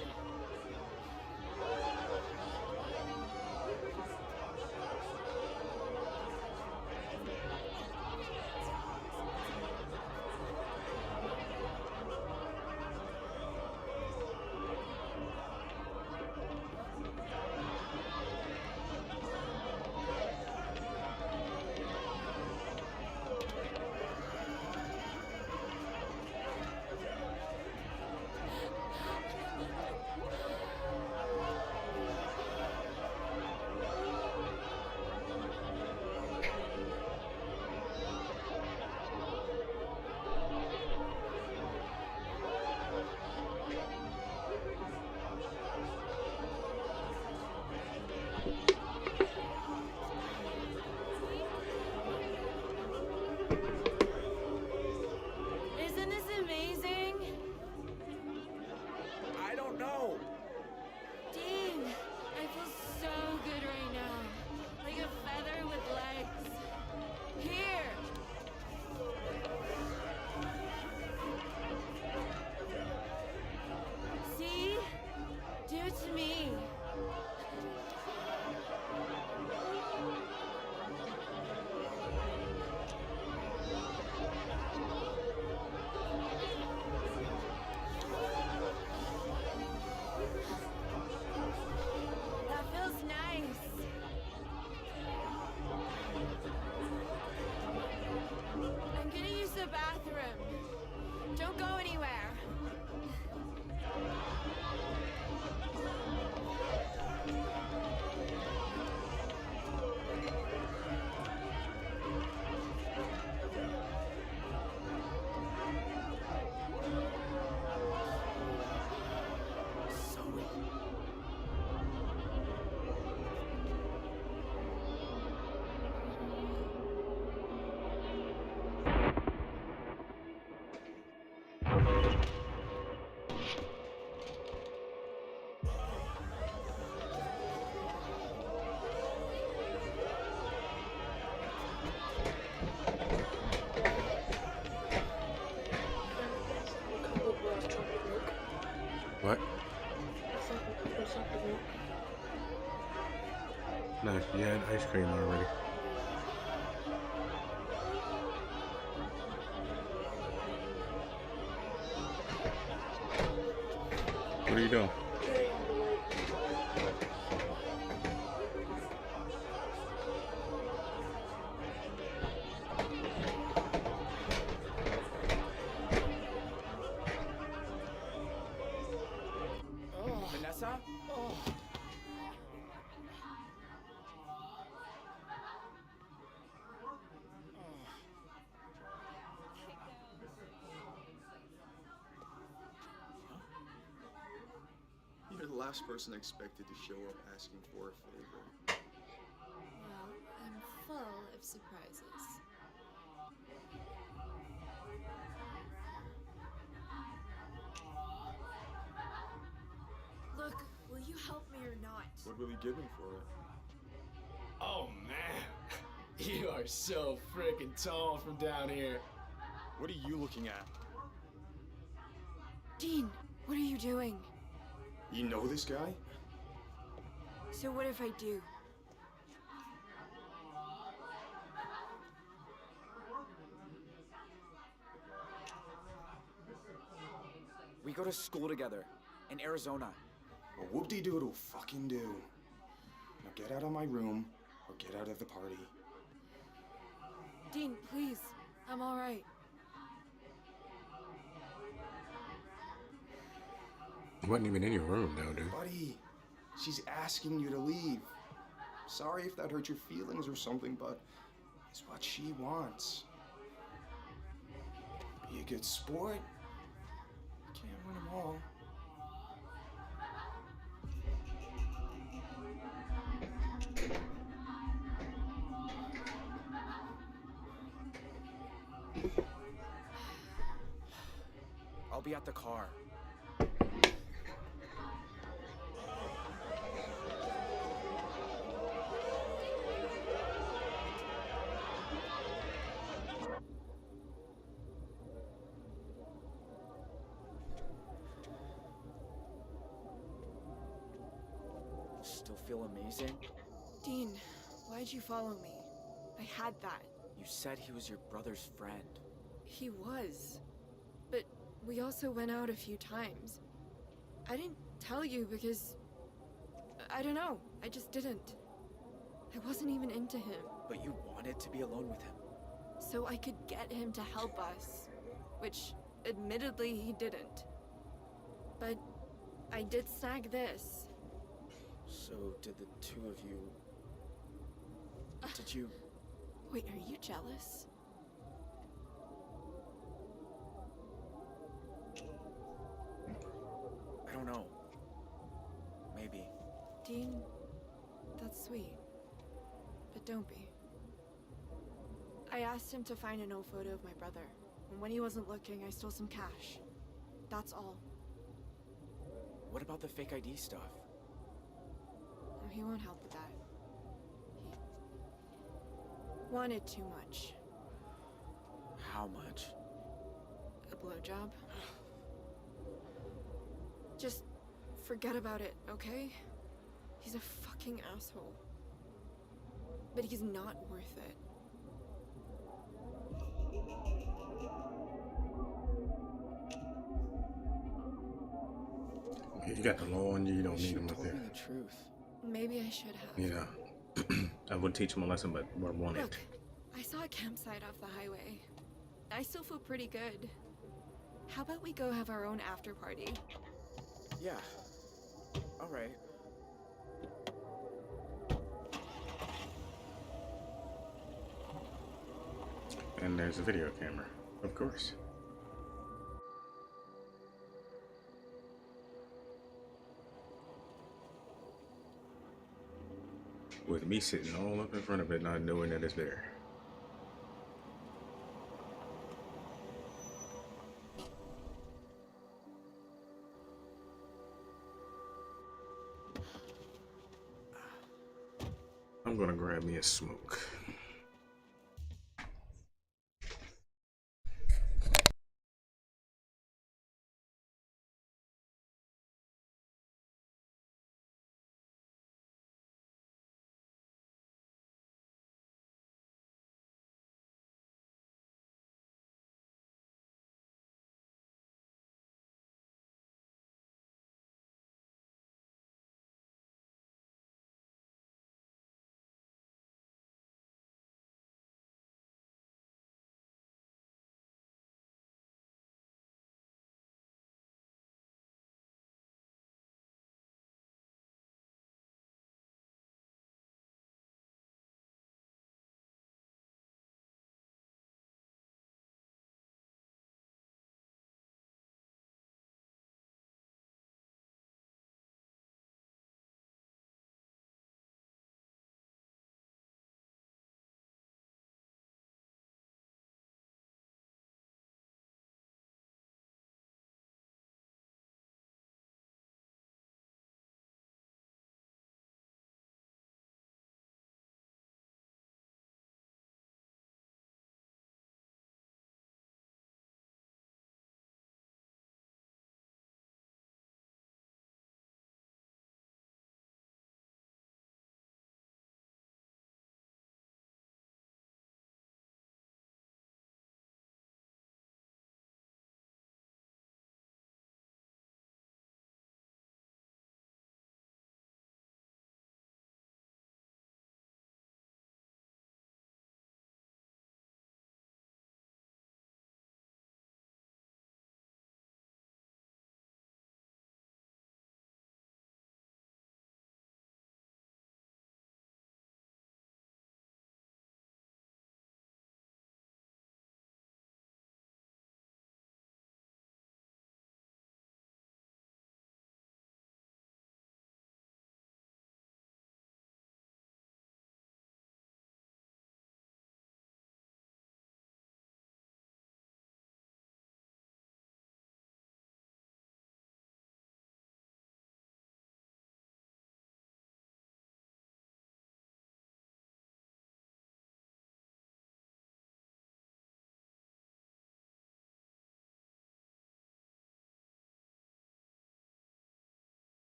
Speaker 3: Don't go anywhere.
Speaker 2: What? No, you had ice cream already. What are you doing?
Speaker 11: Vanessa?
Speaker 5: You're the last person I expected to show up asking for a favor.
Speaker 3: Well, I'm full of surprises. Look, will you help me or not?
Speaker 5: What will you give him for it?
Speaker 16: Oh man, you are so freaking tall from down here.
Speaker 5: What are you looking at?
Speaker 3: Dean, what are you doing?
Speaker 5: You know this guy?
Speaker 3: So what if I do?
Speaker 11: We go to school together in Arizona.
Speaker 5: Well, whoop-de-doodle fucking do. Now get out of my room or get out of the party.
Speaker 3: Dean, please. I'm all right.
Speaker 2: You wasn't even in your room, though, dude.
Speaker 5: Buddy, she's asking you to leave. Sorry if that hurt your feelings or something, but it's what she wants. Be a good sport. You can't win them all.
Speaker 11: I'll be at the car. Still feel amazing?
Speaker 3: Dean, why'd you follow me? I had that.
Speaker 11: You said he was your brother's friend.
Speaker 3: He was. But we also went out a few times. I didn't tell you because... I don't know. I just didn't. I wasn't even into him.
Speaker 11: But you wanted to be alone with him.
Speaker 3: So I could get him to help us. Which, admittedly, he didn't. But I did snag this.
Speaker 11: So did the two of you... Did you...
Speaker 3: Wait, are you jealous?
Speaker 11: I don't know. Maybe.
Speaker 3: Dean, that's sweet. But don't be. I asked him to find an old photo of my brother. And when he wasn't looking, I stole some cash. That's all.
Speaker 11: What about the fake ID stuff?
Speaker 3: He won't help with that. He wanted too much.
Speaker 11: How much?
Speaker 3: A blowjob. Just forget about it, okay? He's a fucking asshole. But he's not worth it.
Speaker 2: You got the law on you. You don't need him up there.
Speaker 11: The truth.
Speaker 3: Maybe I should have.
Speaker 2: Yeah. I would teach him a lesson, but I want
Speaker 3: Look, I saw a campsite off the highway. I still feel pretty good. How about we go have our own after party?
Speaker 11: Yeah. All right.
Speaker 2: And there's a video camera, of course. With me sitting all up in front of it, not knowing that it's there. I'm gonna grab me a smoke.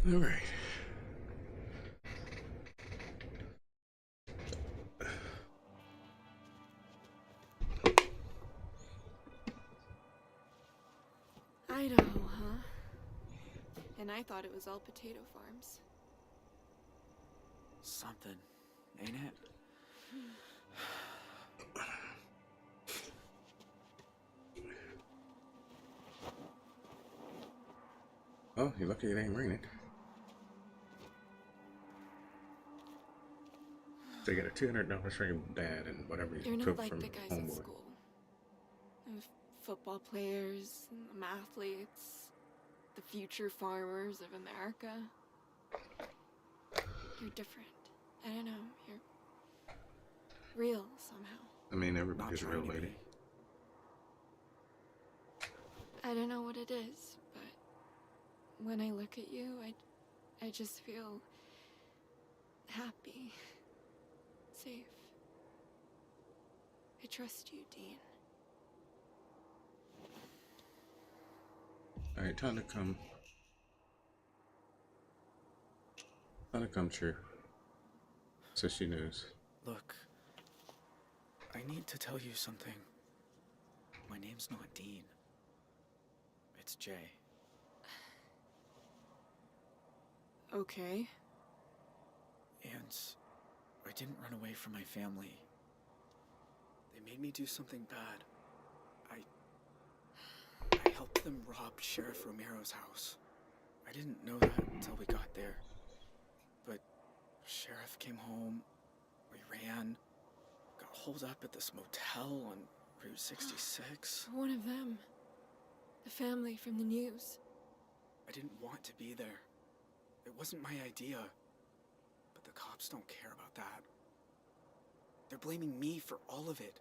Speaker 2: All right.
Speaker 3: Idaho, huh? And I thought it was all potato farms.
Speaker 11: Something, ain't it?
Speaker 2: Oh, you're lucky it ain't raining. So you got a $200 for your dad and whatever you
Speaker 3: You're not
Speaker 2: took
Speaker 3: like
Speaker 2: from
Speaker 3: the guys at
Speaker 2: homeboy.
Speaker 3: school. The football players, and the athletes, the future farmers of America. You're different. I don't know, you're real somehow.
Speaker 2: I mean, everybody's a real lady.
Speaker 3: I don't know what it is, but when I look at you, I just feel happy, safe. I trust you, Dean.
Speaker 2: All right, time to come. Time to come true. So she knows.
Speaker 11: Look, I need to tell you something. My name's not Dean. It's Jay.
Speaker 3: Okay.
Speaker 11: And I didn't run away from my family. They made me do something bad. I helped them rob Sheriff Romero's house. I didn't know that until we got there. But Sheriff came home, we ran, got holed up at this motel on Route 66.
Speaker 3: One of them. The family from the news.
Speaker 11: I didn't want to be there. It wasn't my idea. But the cops don't care about that. They're blaming me for all of it.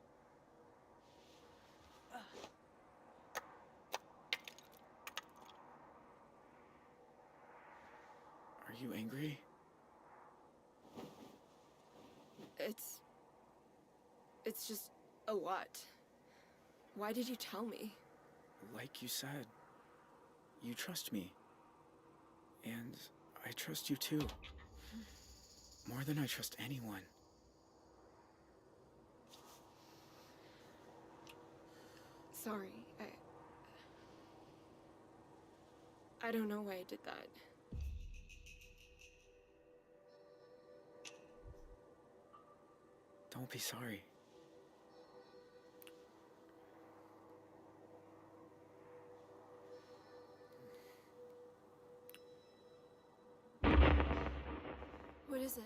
Speaker 11: Are you angry?
Speaker 3: It's just a lot. Why did you tell me?
Speaker 11: Like you said, you trust me. And I trust you too. More than I trust anyone.
Speaker 3: Sorry, I don't know why I did that.
Speaker 11: Don't be sorry.
Speaker 3: What is it?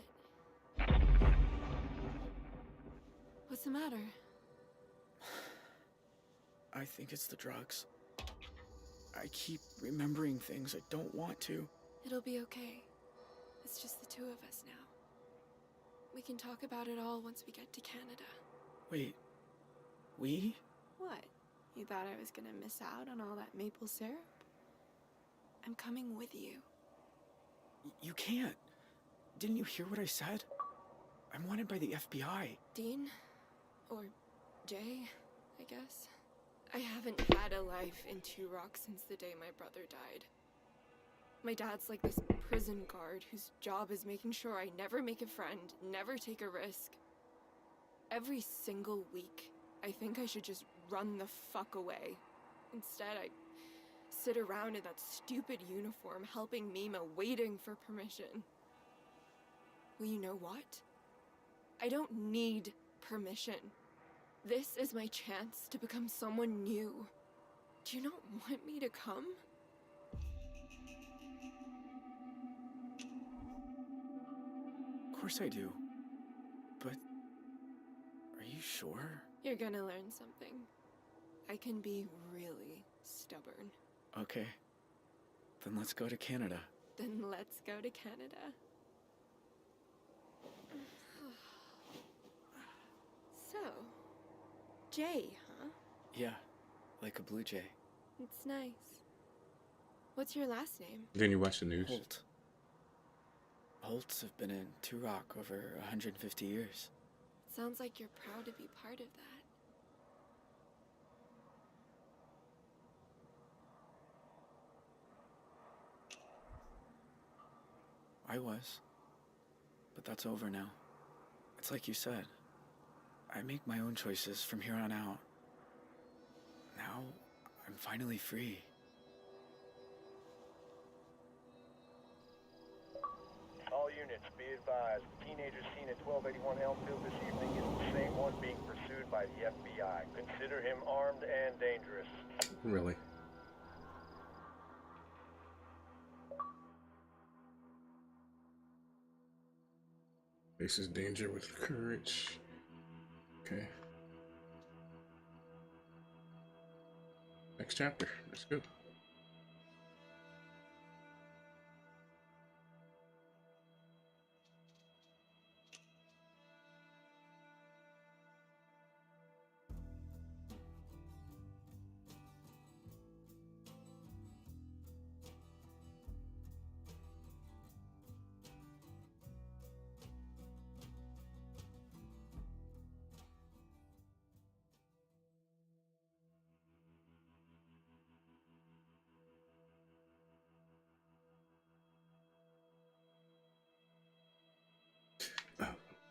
Speaker 3: What's the matter?
Speaker 11: I think it's the drugs. I keep remembering things I don't want to.
Speaker 3: It'll be okay. It's just the two of us now. We can talk about it all once we get to Canada.
Speaker 11: Wait, we?
Speaker 3: What? You thought I was gonna miss out on all that maple syrup? I'm coming with you.
Speaker 11: You can't. Didn't you hear what I said? I'm wanted by the FBI.
Speaker 3: Dean? Or Jay, I guess? I haven't had a life in Two Rocks since the day my brother died. My dad's like this prison guard whose job is making sure I never make a friend, never take a risk. Every single week, I think I should just run the fuck away. Instead, I sit around in that stupid uniform helping Mima, waiting for permission. Well, you know what? I don't need permission. This is my chance to become someone new. Do you not want me to come?
Speaker 11: Of course I do. But are you sure?
Speaker 3: You're gonna learn something. I can be really stubborn.
Speaker 11: Okay. Then let's go to Canada.
Speaker 3: Then let's go to Canada. So, Jay, huh?
Speaker 11: Yeah, like a blue jay.
Speaker 3: It's nice. What's your last name?
Speaker 2: Then you watch the news?
Speaker 11: Holt. Holts have been in Two Rock over 150 years.
Speaker 3: Sounds like you're proud to be part of that.
Speaker 11: I was. But that's over now. It's like you said. I make my own choices from here on out. Now, I'm finally free.
Speaker 14: All units, be advised. The teenager seen at 1281 Elmfield this evening is the same one being pursued by the FBI. Consider him armed and dangerous.
Speaker 2: Really? Faces danger with courage. Okay. Next chapter. Let's go.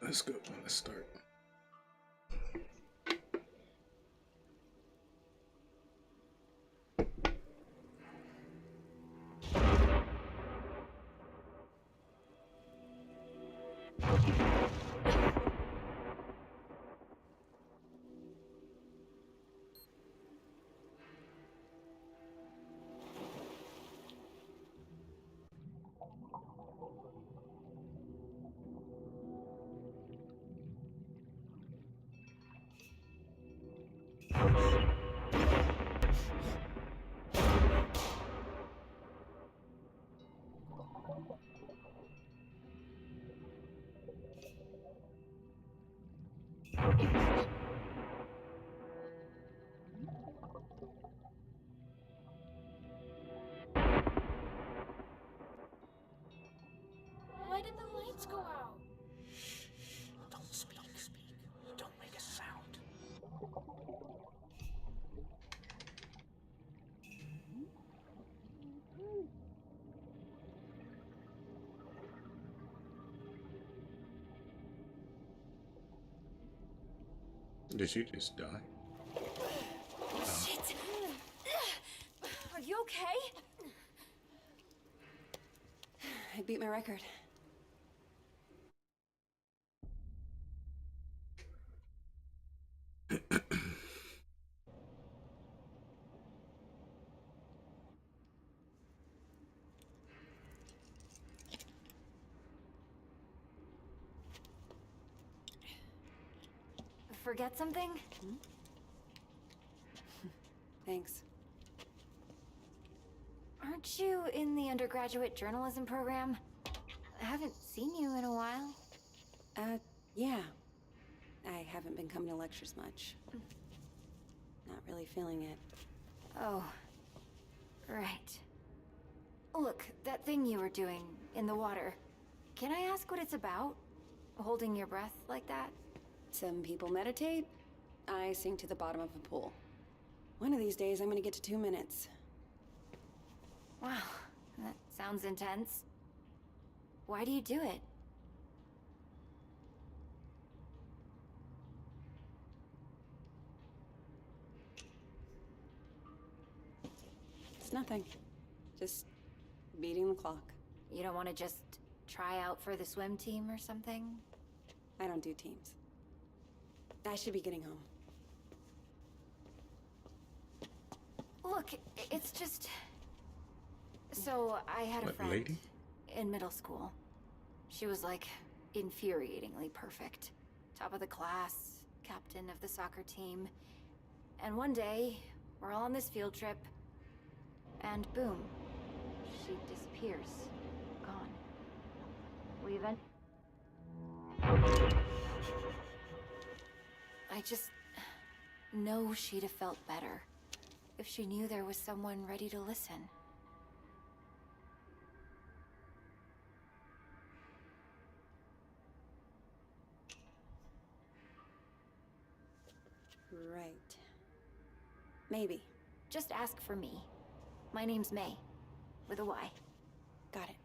Speaker 2: Let's go. Let's start.
Speaker 12: Why did the lights go out?
Speaker 11: Don't speak. Don't make a sound.
Speaker 2: Did you just die?
Speaker 3: Shit! Are you okay? I beat my record.
Speaker 17: Forget something?
Speaker 3: Thanks.
Speaker 17: Aren't you in the undergraduate journalism program? I haven't seen you in a while.
Speaker 3: Yeah. I haven't been coming to lectures much. Not really feeling it.
Speaker 17: Oh. Right. Look, that thing you were doing in the water. Can I ask what it's about? Holding your breath like that?
Speaker 3: Some people meditate. I sink to the bottom of a pool. One of these days, I'm gonna get to 2 minutes.
Speaker 17: Wow, that sounds intense. Why do you do it?
Speaker 3: It's nothing. Just beating the clock.
Speaker 17: You don't want to just try out for the swim team or something?
Speaker 3: I don't do teams. I should be getting home.
Speaker 17: Look, it's just... So, I had a friend
Speaker 2: lady?
Speaker 17: in middle school. She was like infuriatingly perfect. Top of the class, captain of the soccer team. And one day, we're all on this field trip, and boom, she disappears. Gone. We even... I just know she'd have felt better if she knew there was someone ready to listen.
Speaker 3: Right. Maybe.
Speaker 17: Just ask for me. My name's May, with a Y.
Speaker 3: Got it.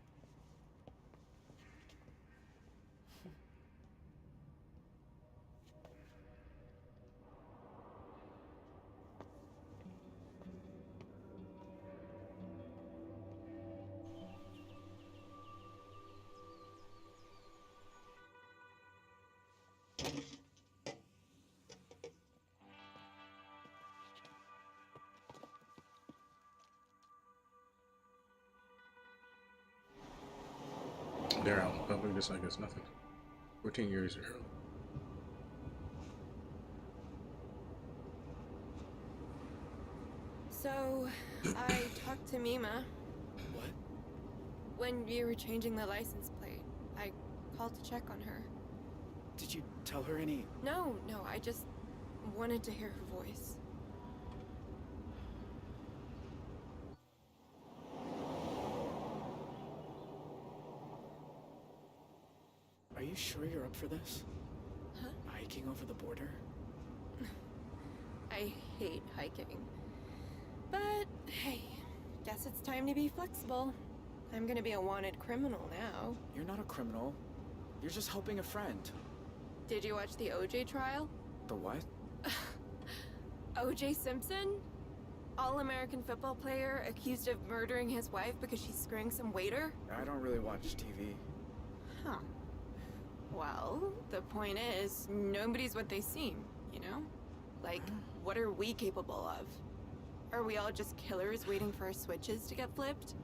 Speaker 2: They're out in public just like it's nothing. 14 years ago.
Speaker 3: So, I talked to Mima.
Speaker 11: What?
Speaker 3: When you were changing the license plate, I called to check on her.
Speaker 11: Did you tell her any...
Speaker 3: No, I just wanted to hear her voice.
Speaker 11: Are you sure you're up for this?
Speaker 3: Huh?
Speaker 11: Hiking over the border?
Speaker 3: I hate hiking. But, hey, guess it's time to be flexible. I'm gonna be a wanted criminal now.
Speaker 11: You're not a criminal. You're just helping a friend.
Speaker 3: Did you watch the OJ trial?
Speaker 11: The what?
Speaker 3: OJ Simpson? All-American football player accused of murdering his wife because she's screwing some waiter?
Speaker 11: I don't really watch TV.
Speaker 3: Huh. Well, the point is, nobody's what they seem, you know? Like, what are we capable of? Are we all just killers waiting for our switches to get flipped?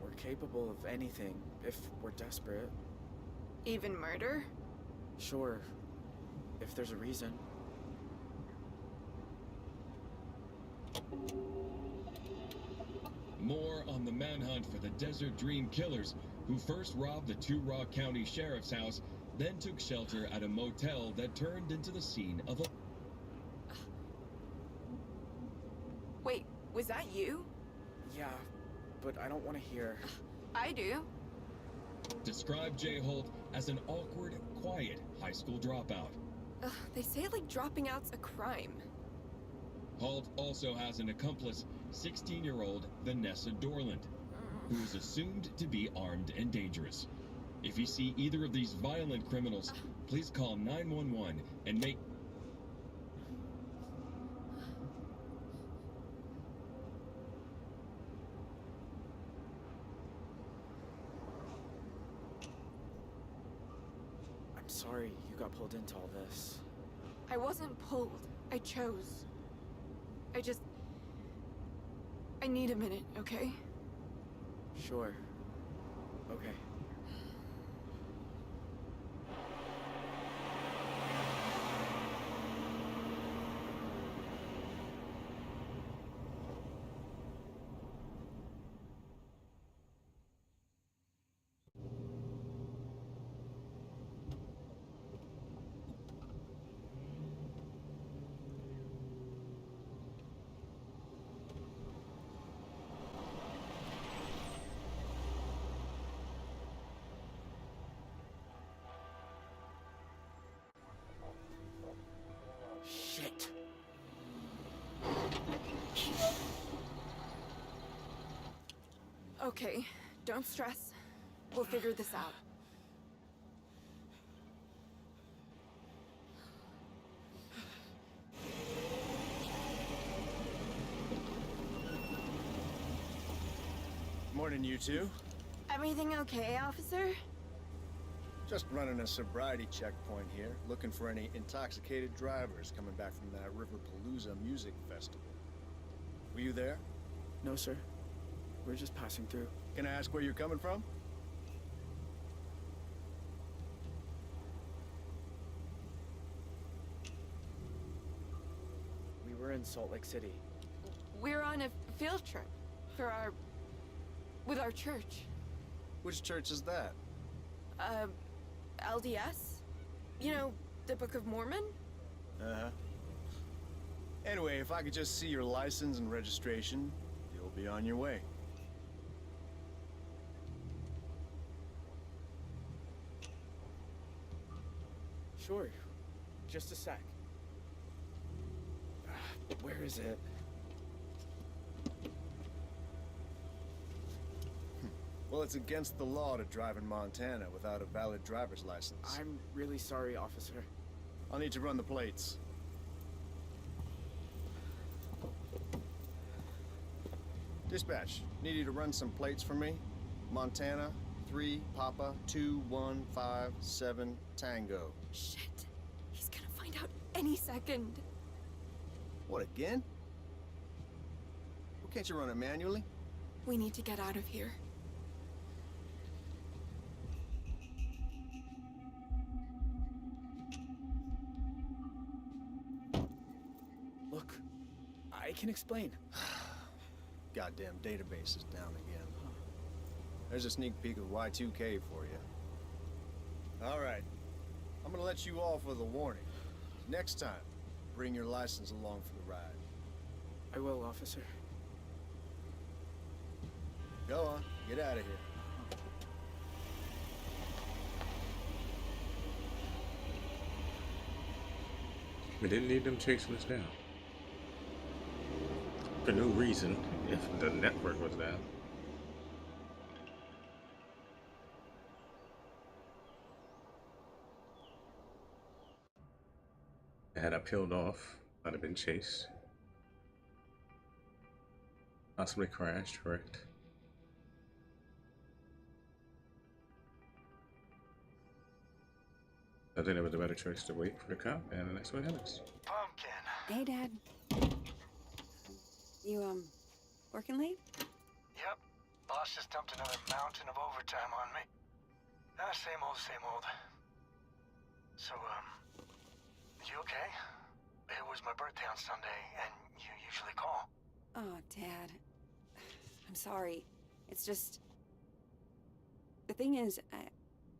Speaker 11: We're capable of anything, if we're desperate.
Speaker 3: Even murder?
Speaker 11: Sure, if there's a reason.
Speaker 18: More on the manhunt for the Desert Dream killers, who first robbed the Two Rock County Sheriff's house, then took shelter at a motel that turned into the scene of a...
Speaker 3: Wait, was that you?
Speaker 11: Yeah, but I don't want to hear.
Speaker 3: I do.
Speaker 18: Described Jay Holt as an awkward, quiet high school dropout.
Speaker 3: They say like dropping out's a crime.
Speaker 18: Holt also has an accomplice, 16-year-old Vanessa Dorland, who is assumed to be armed and dangerous. If you see either of these violent criminals, please call 911 and make...
Speaker 11: I'm sorry you got pulled into all this.
Speaker 3: I wasn't pulled. I chose. I need a minute, okay?
Speaker 11: Sure. Okay.
Speaker 4: Shit.
Speaker 3: Okay, don't stress. We'll figure this out.
Speaker 19: Morning, you two.
Speaker 3: Everything okay, officer?
Speaker 19: Just running a sobriety checkpoint here, looking for any intoxicated drivers coming back from that Riverpalooza music festival. Were you there?
Speaker 11: No, sir. We're just passing through.
Speaker 19: Can I ask where you're coming from?
Speaker 11: We were in Salt Lake City.
Speaker 3: We're on a field trip with our church.
Speaker 19: Which church is that?
Speaker 3: LDS? You know, the Book of Mormon?
Speaker 19: Uh-huh. Anyway, if I could just see your license and registration, you'll be on your way.
Speaker 11: Sure. Just a sec. Where is it?
Speaker 19: Well, it's against the law to drive in Montana without a valid driver's license.
Speaker 11: I'm really sorry, officer.
Speaker 19: I'll need to run the plates. Dispatch, need you to run some plates for me. Montana, 3 Papa 2157 Tango.
Speaker 3: Shit. He's Any second.
Speaker 19: What, again? Well, can't you run it manually?
Speaker 3: We need to get out of here.
Speaker 11: Look, I can explain.
Speaker 19: Goddamn database is down again. There's a sneak peek of Y2K for you. All right. I'm gonna let you off with a warning. Next time, bring your license along for the ride.
Speaker 11: I will, officer.
Speaker 19: Go on, get out of here.
Speaker 2: We didn't need them chasing us down. For no reason, if the network was down. Had I peeled off, I'd have been chased. Possibly crashed, correct? I think it was a better choice to wait for the cop, and that's what happens.
Speaker 12: Pumpkin.
Speaker 7: Hey, Dad. You, working late?
Speaker 12: Yep. Boss just dumped another mountain of overtime on me. Same old, same old. So, you okay? It was my birthday on Sunday, and you usually call.
Speaker 7: Oh, Dad. I'm sorry. It's just... The thing is,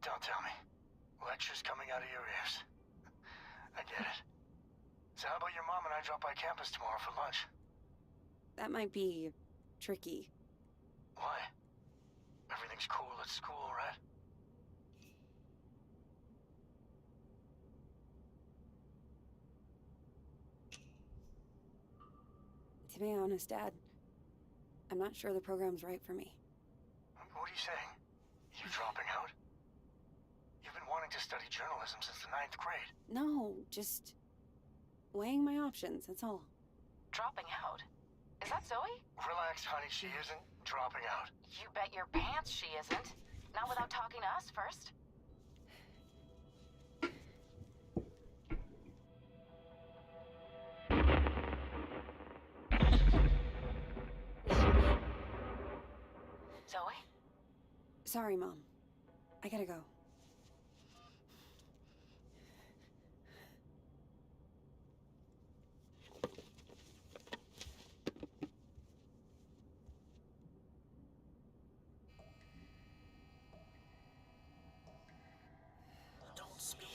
Speaker 12: Don't tell me. Lectures coming out of your ears. I get it. So how about your mom and I drop by campus tomorrow for lunch?
Speaker 7: that might be tricky.
Speaker 12: Why? Everything's cool at school, right?
Speaker 7: To be honest, Dad, I'm not sure the program's right for me.
Speaker 12: What are you saying? You dropping out? You've been wanting to study journalism since the 9th grade.
Speaker 7: No, just weighing my options, that's all.
Speaker 20: Dropping out? Is that Zoe?
Speaker 12: Relax, honey, she isn't dropping out.
Speaker 20: You bet your pants she isn't. Not without talking to us first. Zoe?
Speaker 7: Sorry, Mom. I gotta go.
Speaker 11: Don't speak.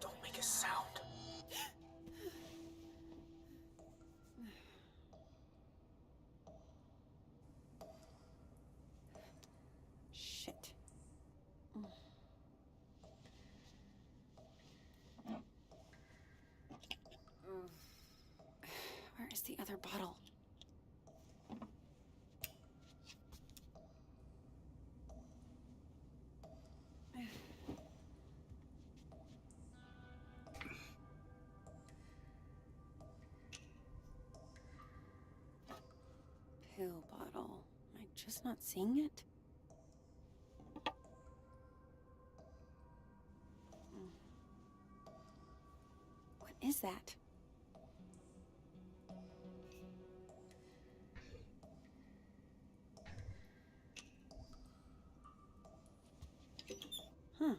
Speaker 11: Don't make a sound.
Speaker 7: Shit. Where is the other bottle? Pill bottle. Am I just not seeing it? What is that? Huh.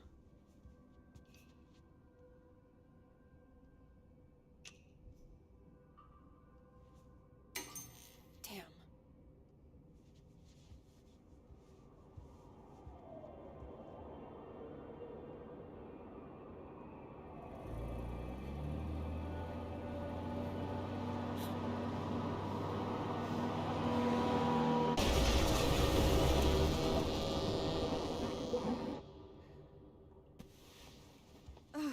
Speaker 7: Damn. Oh.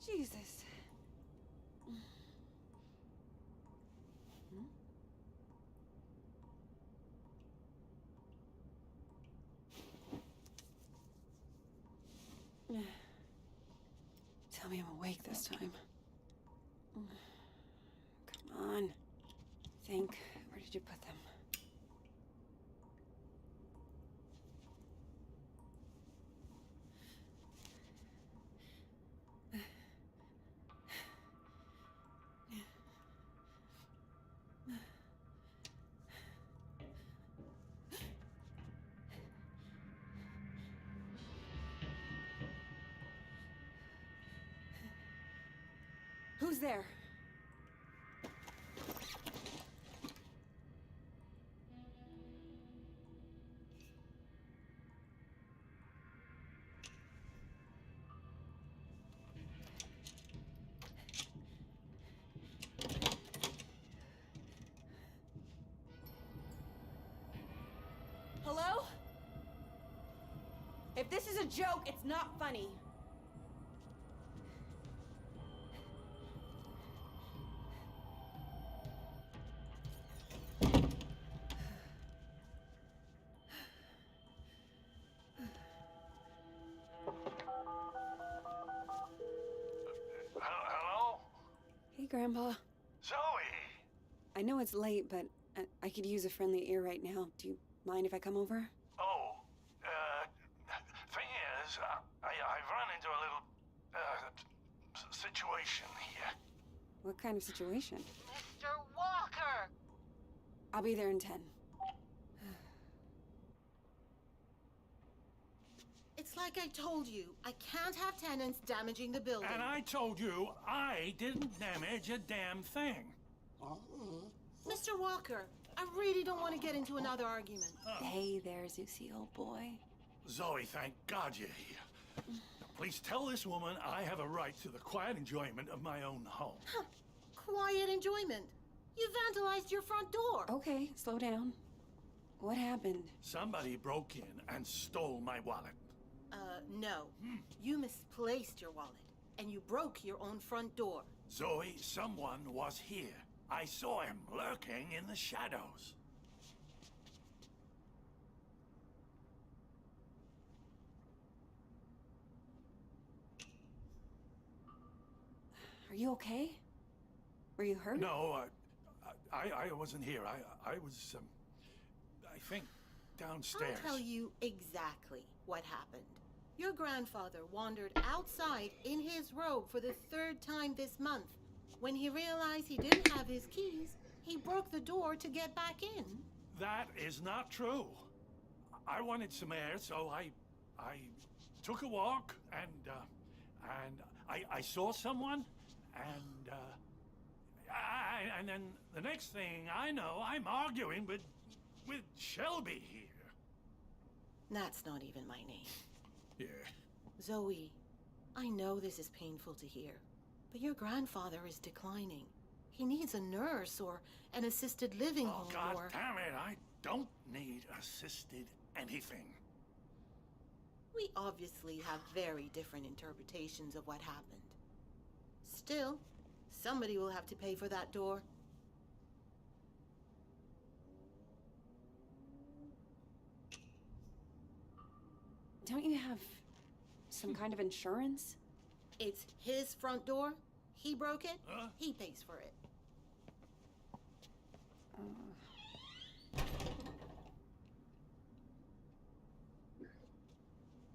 Speaker 7: Jesus. Tell me I'm awake this time. Come on. Think. Where did you put them? Who's there? Hello? If this is a joke, it's not funny.
Speaker 12: Hello?
Speaker 7: Hey, Grandpa.
Speaker 12: Zoe!
Speaker 7: I know it's late, but I could use a friendly ear right now. Do you mind if I come over?
Speaker 12: Oh, thing is, I've run into a little, situation here.
Speaker 7: What kind of situation?
Speaker 20: Mr. Walker!
Speaker 7: I'll be there in 10.
Speaker 21: It's like I told you, I can't have tenants damaging the building.
Speaker 12: And I told you I didn't damage a damn thing.
Speaker 21: Mr. Walker, I really don't want to get into another argument.
Speaker 7: Hey there, Zeusy, old boy.
Speaker 12: Zoe, thank God you're here. Now, please tell this woman I have a right to the quiet enjoyment of my own home.
Speaker 21: Huh. Quiet enjoyment. You vandalized your front door.
Speaker 7: Okay, slow down. What happened?
Speaker 12: Somebody broke in and stole my wallet.
Speaker 21: No. You misplaced your wallet, and you broke your own front door.
Speaker 12: Zoe, someone was here. I saw him lurking in the shadows.
Speaker 7: Are you okay? Were you hurt?
Speaker 12: No, I wasn't here. I was, I think, downstairs.
Speaker 21: I'll tell you exactly what happened. Your grandfather wandered outside in his robe for the 3rd time this month. When he realized he didn't have his keys, he broke the door to get back in.
Speaker 12: That is not true. I wanted some air, so I took a walk, and I saw someone, and then the next thing I know, I'm arguing with Shelby here.
Speaker 21: That's not even my name.
Speaker 12: Yeah.
Speaker 21: Zoe, I know this is painful to hear, but your grandfather is declining. He needs a nurse or an assisted living home
Speaker 12: God
Speaker 21: or...
Speaker 12: damn it, I don't need assisted anything.
Speaker 21: We obviously have very different interpretations of what happened. Still, somebody will have to pay for that door.
Speaker 7: Don't you have some kind of insurance?
Speaker 21: It's his front door. He broke it. He pays for it.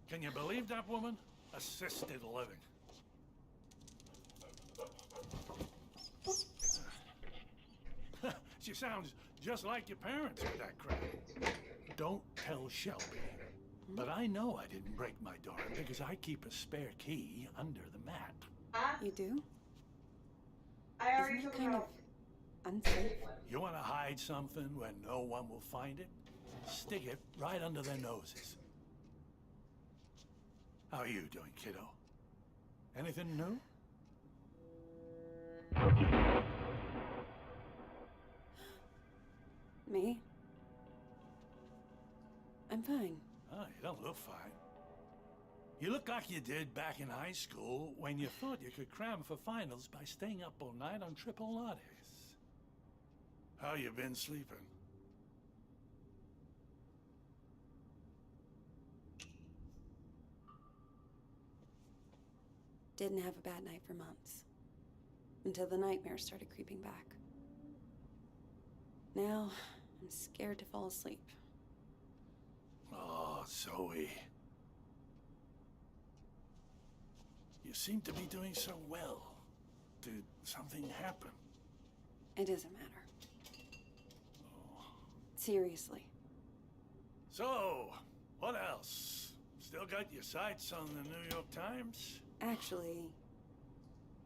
Speaker 12: Can you believe that woman? Assisted living. She sounds just like your parents with that crap. Don't tell Shelby. But I know I didn't break my door because I keep a spare key under the mat.
Speaker 7: You do?
Speaker 22: I already
Speaker 7: Isn't
Speaker 22: took
Speaker 7: that kind
Speaker 22: it
Speaker 7: of
Speaker 22: off.
Speaker 7: unsafe?
Speaker 12: You want to hide something where no one will find it? Stick it right under their noses. How are you doing, kiddo? Anything new?
Speaker 7: Me? I'm fine.
Speaker 12: Oh, you don't look fine. You look like you did back in high school when you thought you could cram for finals by staying up all night on triple lattes. How you been sleeping?
Speaker 7: Didn't have a bad night for months. Until the nightmares started creeping back. Now, I'm scared to fall asleep.
Speaker 12: Oh, Zoe. You seem to be doing so well. Did something happen?
Speaker 7: It doesn't matter. Seriously.
Speaker 12: So, what else? Still got your sights on the New York Times?
Speaker 7: Actually,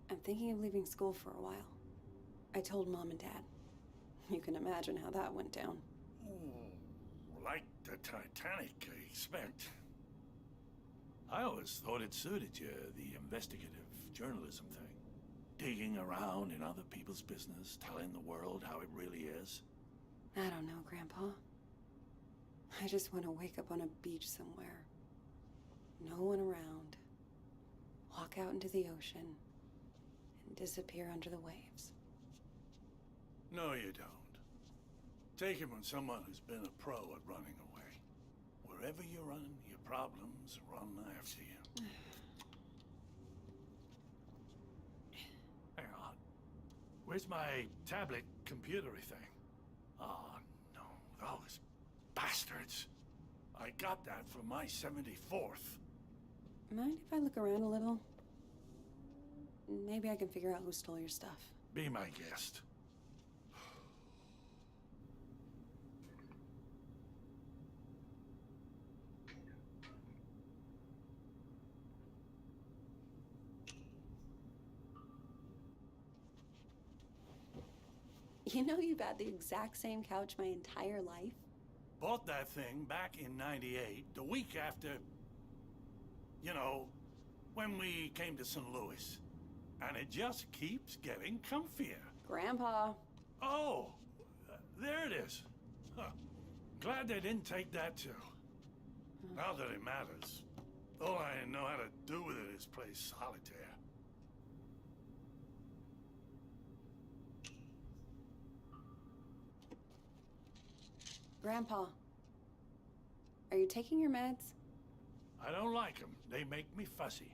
Speaker 1: I'm thinking of leaving school for a while. I told Mom and Dad. You can imagine how that went down.
Speaker 9: Like the Titanic, I expect. I always thought it suited you, the investigative journalism thing. Digging around in other people's business, telling the world how it really is.
Speaker 1: I don't know, Grandpa. I just want to wake up on a beach somewhere. No one around. Walk out into the ocean and disappear under the waves.
Speaker 9: No, you don't. Take it from someone who's been a pro at running away. Wherever you run, your problems run after you. Hang on. Where's my tablet computery thing? Oh, no. Those bastards. I got that for my 74th.
Speaker 1: Mind if I look around a little? Maybe I can figure out who stole your stuff.
Speaker 9: Be my guest.
Speaker 1: You know you've had the exact same couch my entire life?
Speaker 9: Bought that thing back in '98, the week after, you know, when we came to St. Louis. And it just keeps getting comfier.
Speaker 1: Grandpa.
Speaker 9: Oh, there it is. Huh. Glad they didn't take that too. Not that it matters. All I know how to do with it is play solitaire.
Speaker 1: Grandpa, are you taking your meds?
Speaker 9: I don't like them. They make me fussy.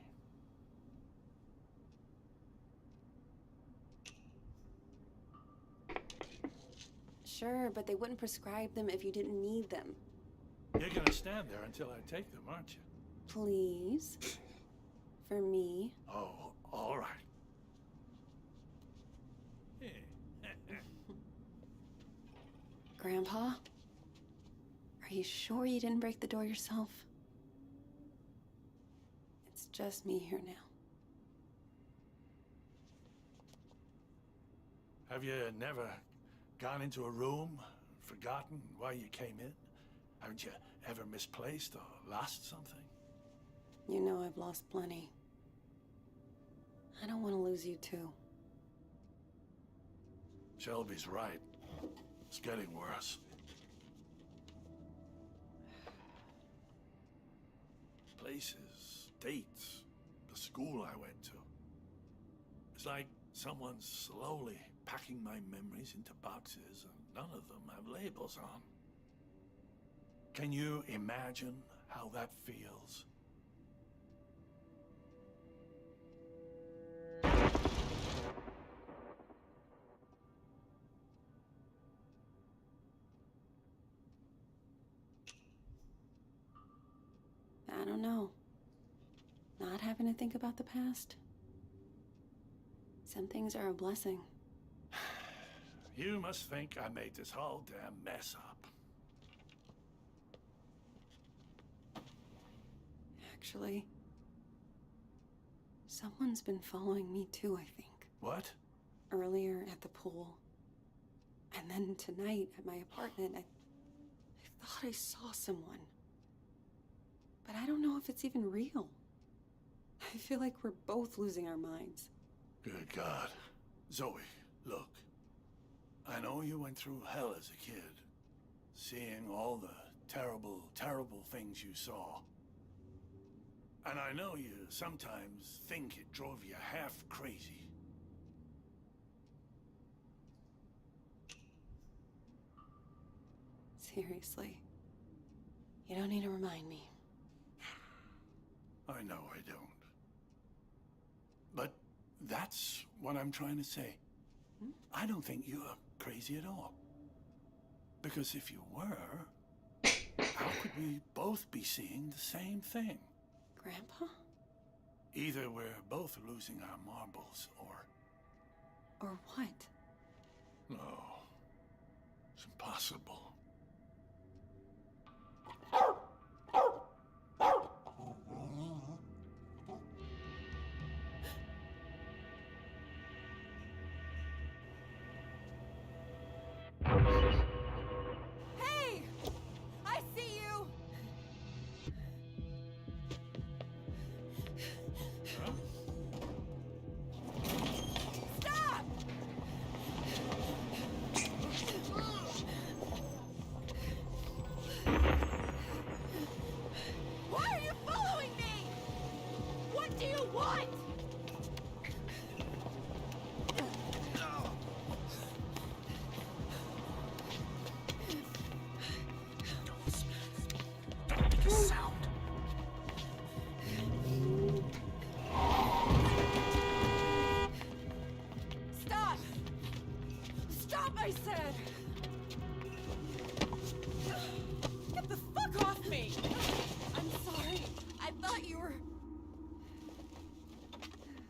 Speaker 1: Sure, but they wouldn't prescribe them if you didn't need them.
Speaker 9: You're gonna stand there until I take them, aren't you?
Speaker 1: Please. For me.
Speaker 9: Oh, all right.
Speaker 1: Grandpa? Are you sure you didn't break the door yourself? It's just me here now.
Speaker 9: Have you never gone into a room, forgotten why you came in? Haven't you ever misplaced or lost something?
Speaker 1: You know I've lost plenty. I don't want to lose you too.
Speaker 9: Shelby's right. It's getting worse. Places, dates, the school I went to. It's like someone's slowly packing my memories into boxes and none of them have labels on. Can you imagine how that feels?
Speaker 1: I don't know. Not having to think about the past. Some things are a blessing.
Speaker 9: You must think I made this whole damn mess up.
Speaker 1: Actually, someone's been following me too, I think.
Speaker 9: What?
Speaker 1: Earlier at the pool. And then tonight at my apartment, I thought I saw someone. But I don't know if it's even real. I feel like we're both losing our minds.
Speaker 9: Good God. Zoe, look. I know you went through hell as a kid. Seeing all the terrible, terrible things you saw. And I know you sometimes think it drove you half crazy.
Speaker 1: Seriously. You don't need to remind me.
Speaker 9: I know I don't. But that's what I'm trying to say. I don't think you're crazy at all. Because if you were, how could we both be seeing the same thing?
Speaker 1: Grandpa?
Speaker 9: Either we're both losing our marbles, or...
Speaker 1: Or what?
Speaker 9: No. It's impossible.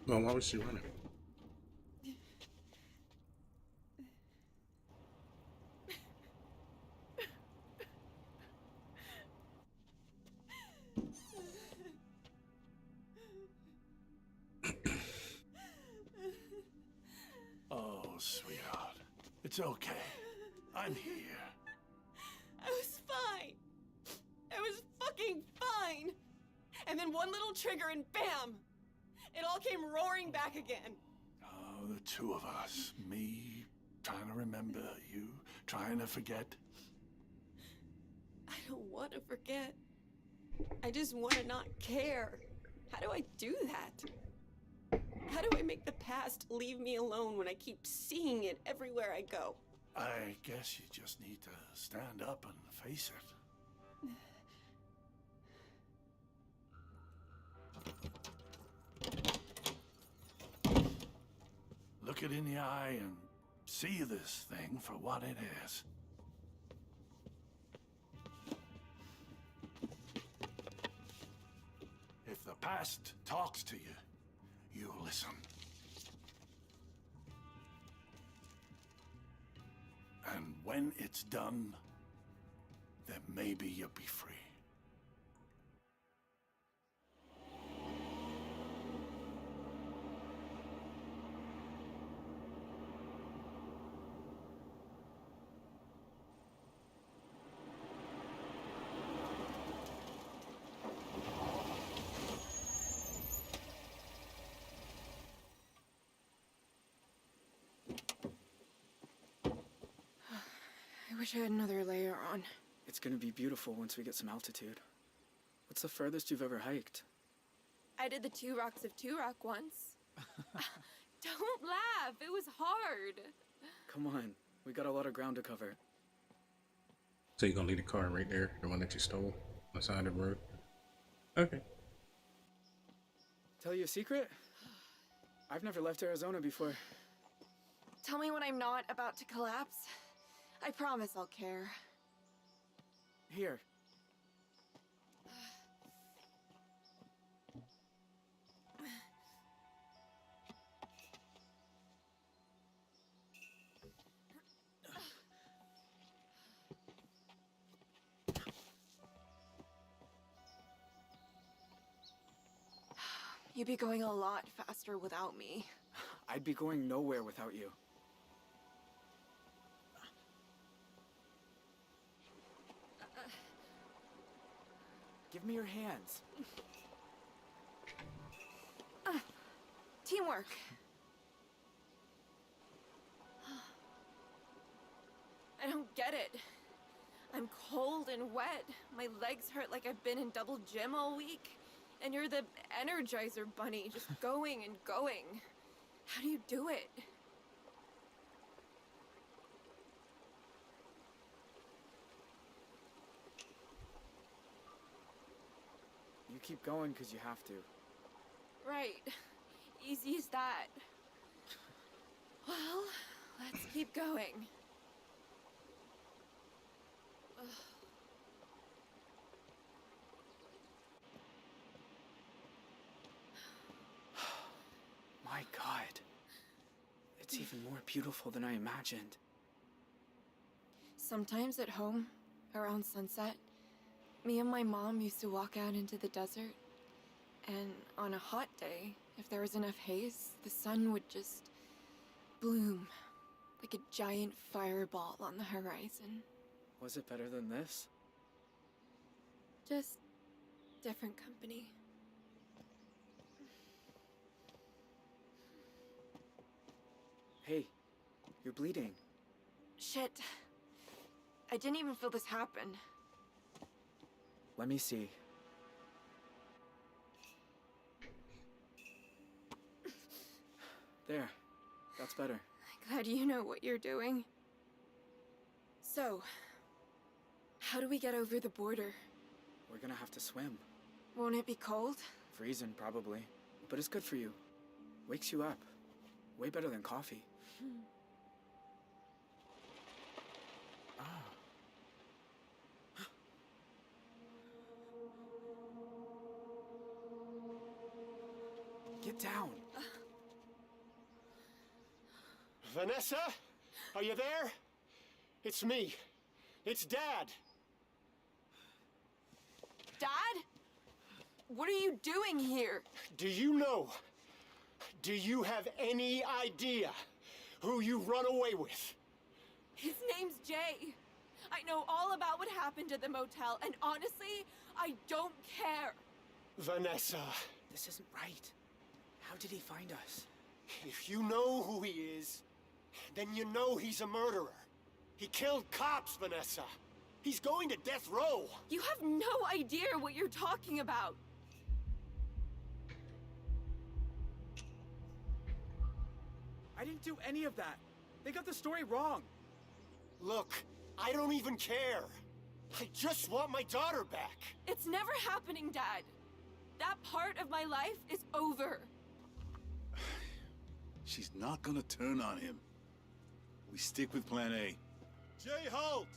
Speaker 2: Well, why was she running?
Speaker 9: Oh, sweetheart. It's okay. I'm here.
Speaker 3: I was fine. I was fucking fine. And then one little trigger and bam! It all came roaring back again.
Speaker 9: Oh, the two of us. Me trying to remember, you trying to forget.
Speaker 3: I don't want to forget. I just want to not care. How do I do that? How do I make the past leave me alone when I keep seeing it everywhere I go?
Speaker 9: I guess you just need to stand up and face it. Look it in the eye and see this thing for what it is. If the past talks to you, you listen. And when it's done, then maybe you'll be free.
Speaker 3: I wish I had another layer on.
Speaker 11: It's gonna be beautiful once we get some altitude. What's the furthest you've ever hiked?
Speaker 3: I did the 2 Rocks of 2 Rock once. Don't laugh, it was hard.
Speaker 11: Come on, we got a lot of ground to cover.
Speaker 2: So you're gonna leave the car right there, the one that you stole on the side of the road? Okay.
Speaker 11: Tell you a secret? I've never left Arizona before.
Speaker 3: Tell me when I'm not about to collapse. I promise I'll care.
Speaker 11: Here.
Speaker 3: You'd be going a lot faster without me.
Speaker 11: I'd be going nowhere without you. Give me your hands.
Speaker 3: Teamwork. I don't get it. I'm cold and wet. My legs hurt like I've been in double gym all week. And you're the Energizer Bunny, just going and going. How do you do it?
Speaker 11: You keep going because you have to.
Speaker 3: Right. Easy as that. Well, let's keep going. Ugh.
Speaker 11: My God. It's even more beautiful than I imagined.
Speaker 3: Sometimes at home, around sunset, me and my mom used to walk out into the desert. And on a hot day, if there was enough haze, the sun would just bloom like a giant fireball on the horizon.
Speaker 11: Was it better than this?
Speaker 3: Just different company.
Speaker 11: Hey, you're bleeding.
Speaker 3: Shit. I didn't even feel this happen.
Speaker 11: Let me see. There. That's better.
Speaker 3: Glad you know what you're doing. So, how do we get over the border?
Speaker 11: We're gonna have to swim.
Speaker 3: Won't it be cold?
Speaker 11: Freezing, probably. But it's good for you. Wakes you up. Way better than coffee. Get down.
Speaker 8: Vanessa? Are you there? It's me. It's Dad.
Speaker 3: Dad? What are you doing here?
Speaker 8: Do you know? Do you have any idea who you run away with?
Speaker 3: His name's Jay. I know all about what happened at the motel, and honestly, I don't care.
Speaker 8: Vanessa.
Speaker 11: This isn't right. How did he find us?
Speaker 8: If you know who he is, then you know he's a murderer. He killed cops, Vanessa. He's going to death row.
Speaker 3: You have no idea what you're talking about.
Speaker 11: I didn't do any of that. They got the story wrong.
Speaker 8: Look, I don't even care. I just want my daughter back.
Speaker 3: It's never happening, Dad. That part of my life is over.
Speaker 13: She's not gonna turn on him. We stick with plan A.
Speaker 23: Jay Holt,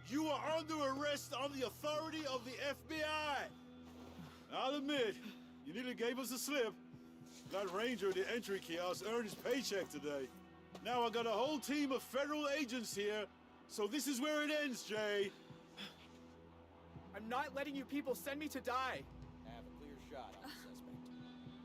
Speaker 23: you are under arrest on the authority of the FBI. I'll admit, you nearly gave us a slip. That ranger at the entry kiosk earned his paycheck today. Now I got a whole team of federal agents here, so this is where it ends, Jay.
Speaker 11: I'm not letting you people send me to die.
Speaker 24: Have a clear shot on the suspect.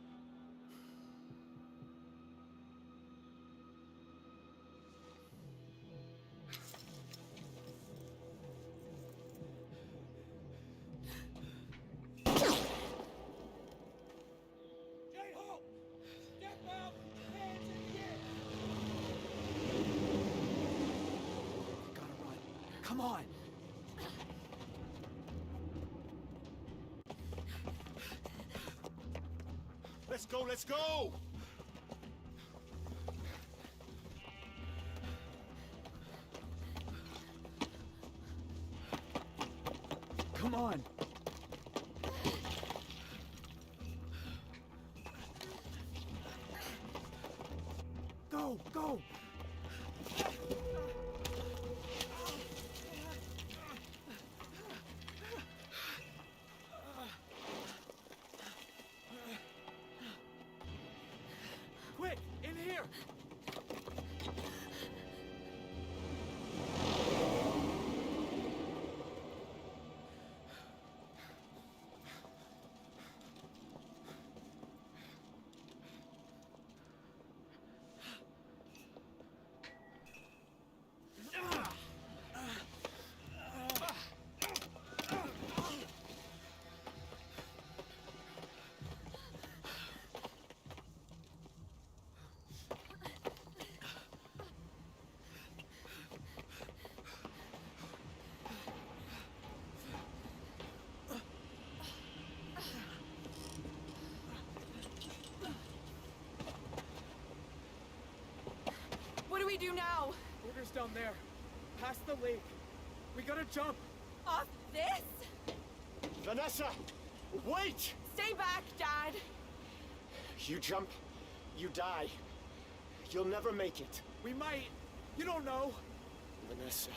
Speaker 23: Jay Holt, step out, hands in the air.
Speaker 11: Gotta run. Come on.
Speaker 23: Let's go, let's go!
Speaker 11: Come on. Go, go. Quick, in here.
Speaker 3: What do we do now?
Speaker 11: Order's down there. Past the lake. We gotta jump.
Speaker 3: Off this?
Speaker 8: Vanessa, wait!
Speaker 3: Stay back, Dad.
Speaker 8: You jump, you die. You'll never make it.
Speaker 11: We might. You don't know.
Speaker 8: Vanessa,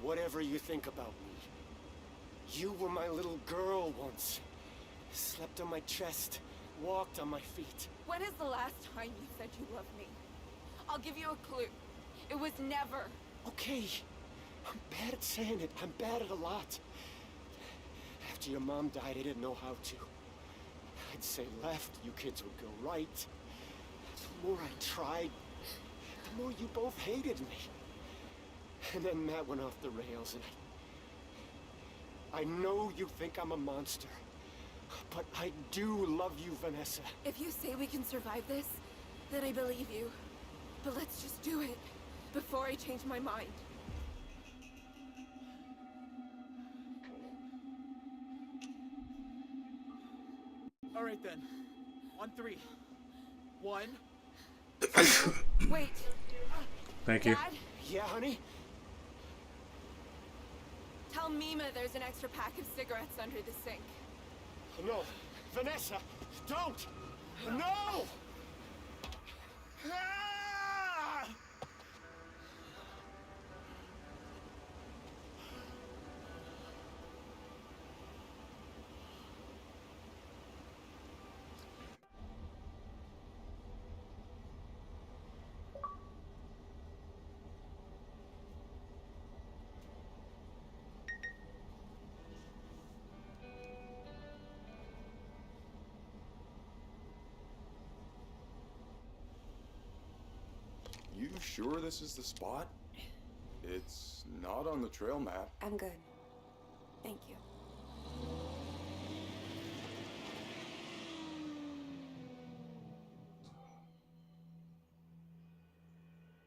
Speaker 8: whatever you think about me, you were my little girl once. Slept on my chest, walked on my feet.
Speaker 3: When is the last time you said you loved me? I'll give you a clue. It was never.
Speaker 8: Okay, I'm bad at saying it. I'm bad at a lot. After your mom died, I didn't know how to. I'd say left, you kids would go right. The more I tried, the more you both hated me. And then Matt went off the rails, and I know you think I'm a monster, but I do love you, Vanessa.
Speaker 3: If you say we can survive this, then I believe you. But let's just do it before I change my mind.
Speaker 11: All right then. On 3. 1.
Speaker 3: Wait.
Speaker 2: Thank you.
Speaker 3: Dad,
Speaker 8: Yeah, honey?
Speaker 3: tell Mima there's an extra pack of cigarettes under the sink.
Speaker 8: No, Vanessa, don't! No! Ah!
Speaker 5: sure this is the spot? It's not on the trail map.
Speaker 1: I'm good. Thank you.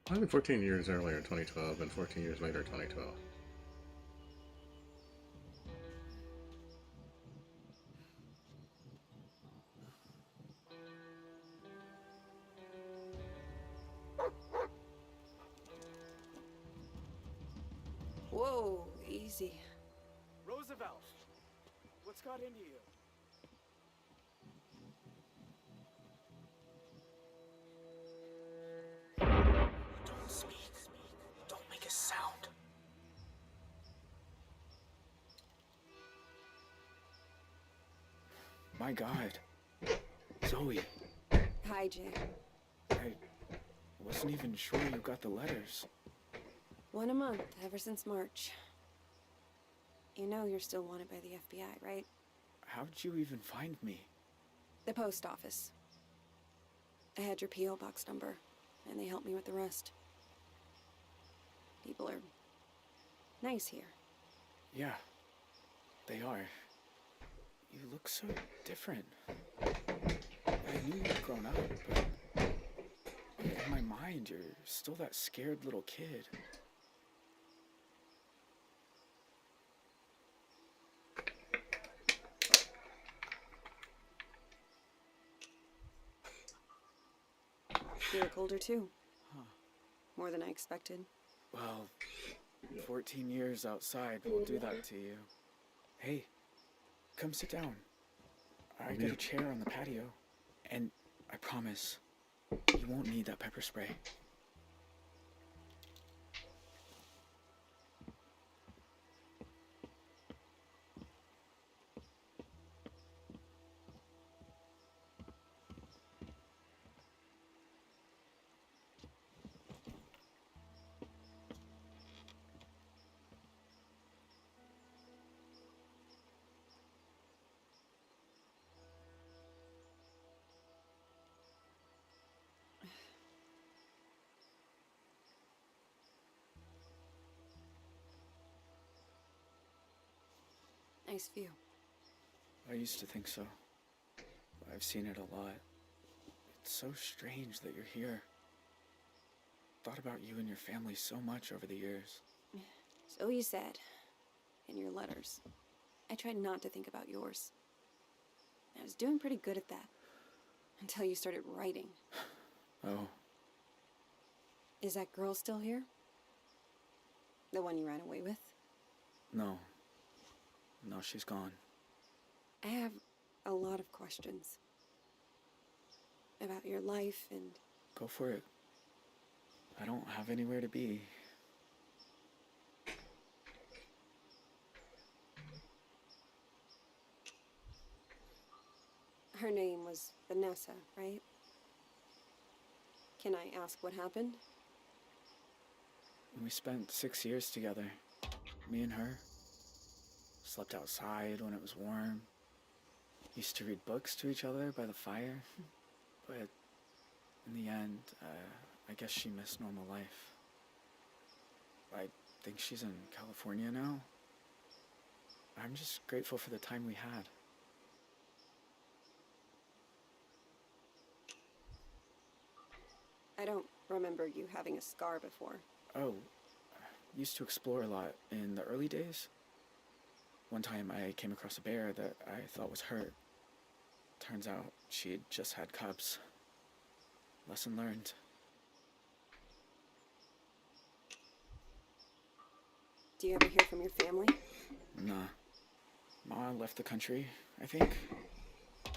Speaker 2: Why did 14 years earlier, 2012, and 14 years later, 2012?
Speaker 1: Whoa, easy.
Speaker 11: Roosevelt, what's got into you? Don't speak. Don't make a sound. My God. Zoe,
Speaker 1: Hi, Jay.
Speaker 11: I wasn't even sure you got the letters.
Speaker 1: One a month, ever since March. You know you're still wanted by the FBI, right?
Speaker 11: How'd you even find me?
Speaker 1: The post office. I had your P.O. box number, and they helped me with the rest. People are nice here.
Speaker 11: Yeah, they are. You look so different. I knew you'd grown up, but in my mind, you're still that scared little kid.
Speaker 1: You look older too.
Speaker 11: Huh.
Speaker 1: More than I expected.
Speaker 11: Well, 14 years outside will do that to you. Hey, come sit down. I got a chair on the patio. And I promise, you won't need that pepper spray.
Speaker 1: Nice view.
Speaker 11: I used to think so. I've seen it a lot. It's so strange that you're here. Thought about you and your family so much over the years.
Speaker 1: So you said. In your letters. I tried not to think about yours. I was doing pretty good at that. Until you started writing.
Speaker 11: Oh.
Speaker 1: Is that girl still here? The one you ran away with?
Speaker 11: No. No, she's gone.
Speaker 1: I have a lot of questions. About your life and...
Speaker 11: Go for it. I don't have anywhere to be.
Speaker 1: Her name was Vanessa, right? Can I ask what happened?
Speaker 11: We spent 6 years together. Me and her. Slept outside when it was warm. Used to read books to each other by the fire. But in the end, I guess she missed normal life. I think she's in California now. I'm just grateful for the time we had.
Speaker 1: I don't remember you having a scar before.
Speaker 11: Oh, used to explore a lot in the early days. One time I came across a bear that I thought was hurt. Turns out she'd just had cubs. Lesson learned.
Speaker 1: Do you ever hear from your family?
Speaker 11: Nah. Ma left the country, I think.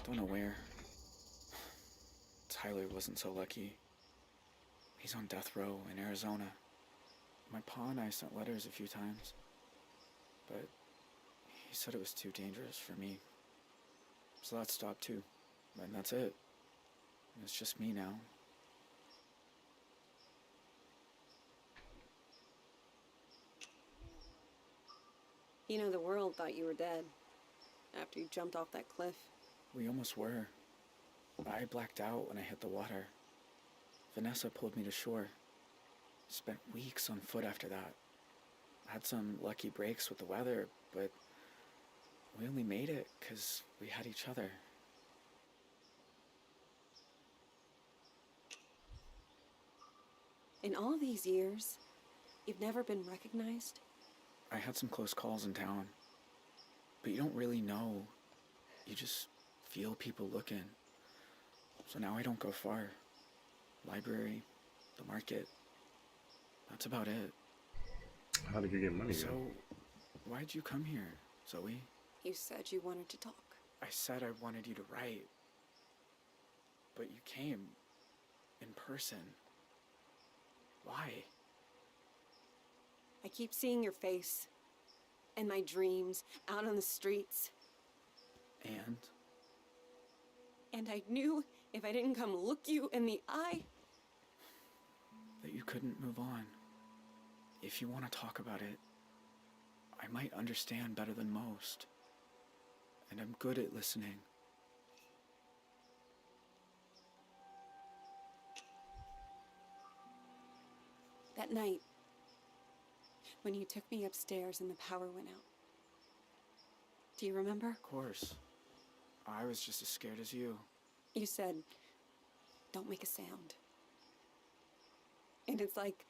Speaker 11: Don't know where. Tyler wasn't so lucky. He's on death row in Arizona. My pa and I sent letters a few times. But he said it was too dangerous for me. So that stopped too. And that's it. It's just me now.
Speaker 1: You know, the world thought you were dead. After you jumped off that cliff.
Speaker 11: We almost were. I blacked out when I hit the water. Vanessa pulled me to shore. Spent weeks on foot after that. Had some lucky breaks with the weather, but we only made it because we had each other.
Speaker 1: In all these years, you've never been recognized?
Speaker 11: I had some close calls in town, but you don't really know. You just feel people looking. So now I don't go far. Library, the market. That's about it.
Speaker 2: How did you get money?
Speaker 11: So, why'd you come here, Zoe?
Speaker 1: You said you wanted to talk.
Speaker 11: I said I wanted you to write. But you came in person. Why?
Speaker 1: I keep seeing your face. In my dreams, out on the streets.
Speaker 11: And?
Speaker 1: And I knew if I didn't come look you in the eye...
Speaker 11: that you couldn't move on. If you want to talk about it, I might understand better than most. And I'm good at listening.
Speaker 1: That night, when you took me upstairs and the power went out. Do you remember?
Speaker 11: Of course. I was just as scared as you.
Speaker 1: You said, don't make a sound. And it's like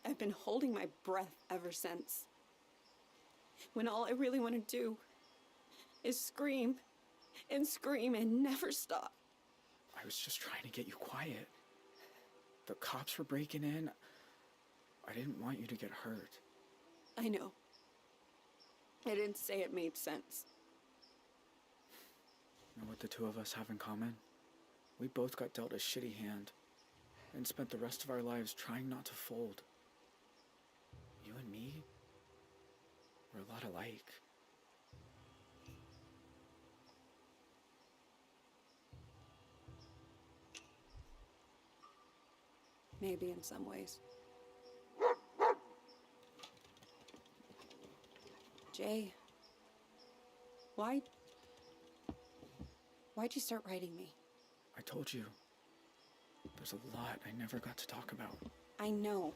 Speaker 1: I've been holding my breath ever since. When all I really want to do is scream and scream and never stop.
Speaker 11: I was just trying to get you quiet. The cops were breaking in. I didn't want you to get hurt.
Speaker 1: I know. I didn't say it made sense.
Speaker 11: Know what the two of us have in common? We both got dealt a shitty hand and spent the rest of our lives trying not to fold. You and me, we're a lot alike.
Speaker 1: Maybe in some ways. Jay, why'd you start writing me?
Speaker 11: I told you. There's a lot I never got to talk about.
Speaker 1: I know.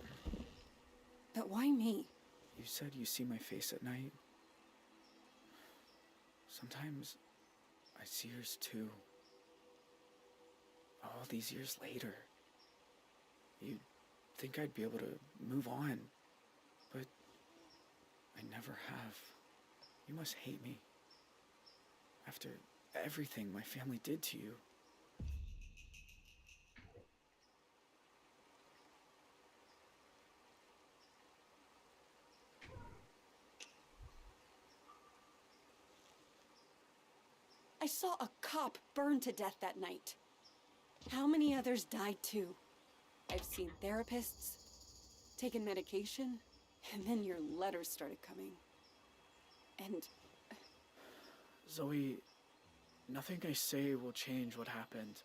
Speaker 1: But why me?
Speaker 11: You said you see my face at night. Sometimes I see yours too. All these years later. You'd think I'd be able to move on, but I never have. You must hate me. After everything my family did to you.
Speaker 1: I saw a cop burn to death that night. How many others died too? I've seen therapists, taken medication, and then your letters started coming. And...
Speaker 11: Zoe, nothing I say will change what happened.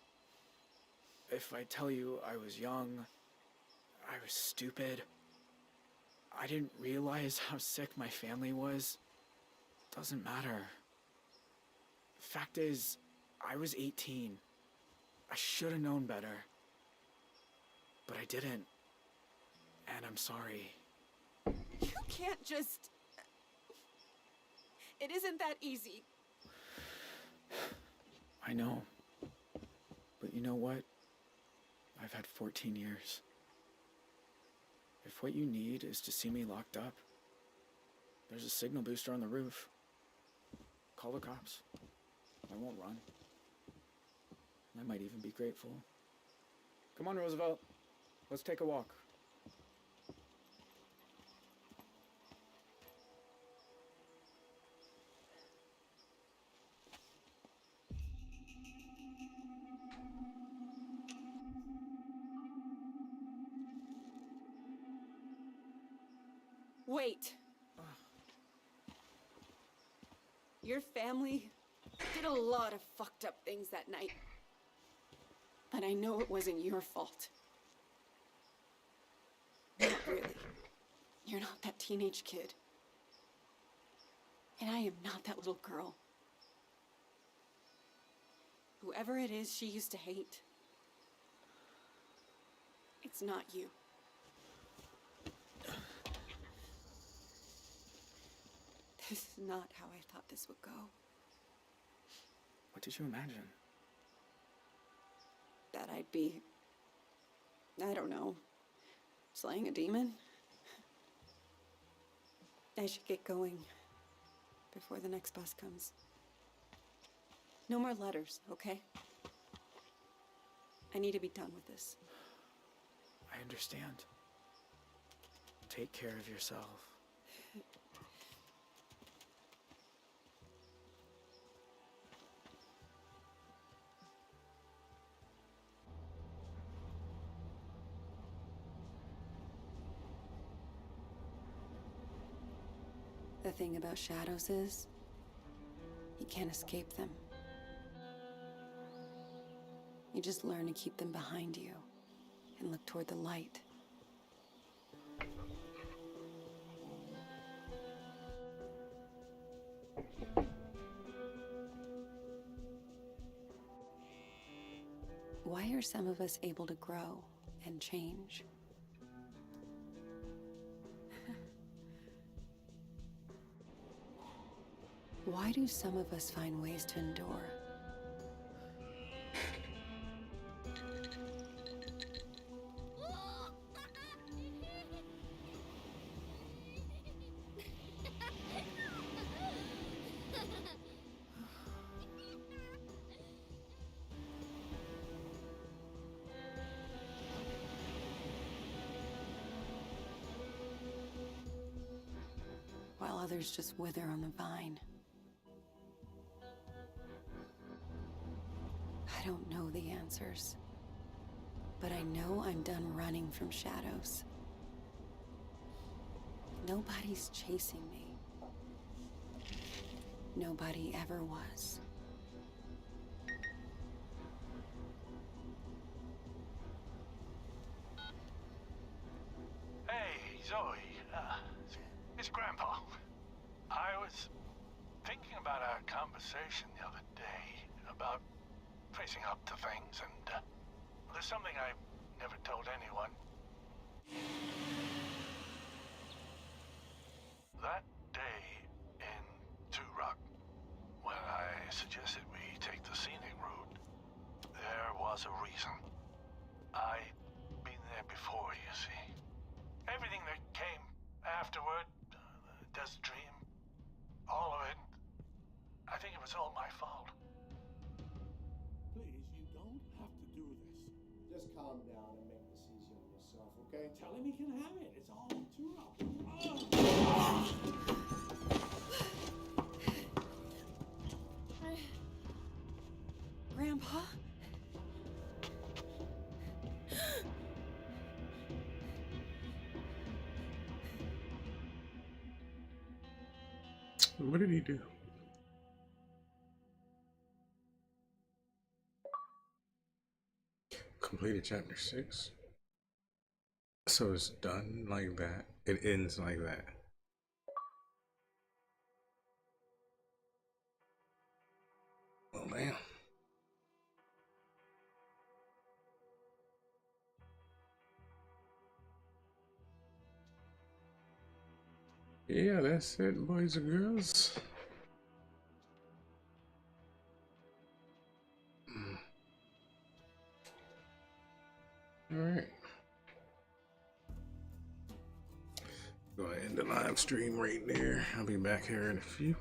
Speaker 11: If I tell you I was young, I was stupid, I didn't realize how sick my family was, doesn't matter. Fact is, I was 18. I should have known better. But I didn't. And I'm sorry.
Speaker 1: You can't just... It isn't that easy.
Speaker 11: I know. But you know what? I've had 14 years. If what you need is to see me locked up, there's a signal booster on the roof. Call the cops. I won't run. I might even be grateful. Come on, Roosevelt. Let's take a walk.
Speaker 1: Wait. Your family did a lot of fucked up things that night. But I know it wasn't your fault. Not really. You're not that teenage kid. And I am not that little girl. Whoever it is she used to hate, it's not you. This is not how I thought this would go.
Speaker 11: What did you imagine?
Speaker 1: That I'd be, I don't know, slaying a demon? I should get going before the next bus comes. No more letters, okay? I need to be done with this.
Speaker 11: I understand. Take care of yourself.
Speaker 1: The thing about shadows is, you can't escape them. You just learn to keep them behind you and look toward the light. Why are some of us able to grow and change? Why do some of us find ways to endure? While others just wither on the vine. I don't know the answers, but I know I'm done running from shadows. Nobody's chasing me. Nobody ever was.
Speaker 9: Hey, Zoe. It's Grandpa. I was thinking about our conversation the other day about facing up to things, and there's something I never told anyone. That day in Two Rock, when I suggested we take the scenic route, there was a reason. I'd been there before, you see. Everything that came afterward, the desert dream, all of it, I think it was all my fault.
Speaker 23: Please, you don't have to do this.
Speaker 19: Just calm down and make this easy on yourself, okay?
Speaker 23: Tell him he can have it. It's all too rough.
Speaker 1: Grandpa?
Speaker 2: What did he do? Completed chapter 6. So it's done like that. It ends like that. Oh man. Yeah, that's it, boys and girls. All right. Go ahead and end the live stream right there. I'll be back here in a few.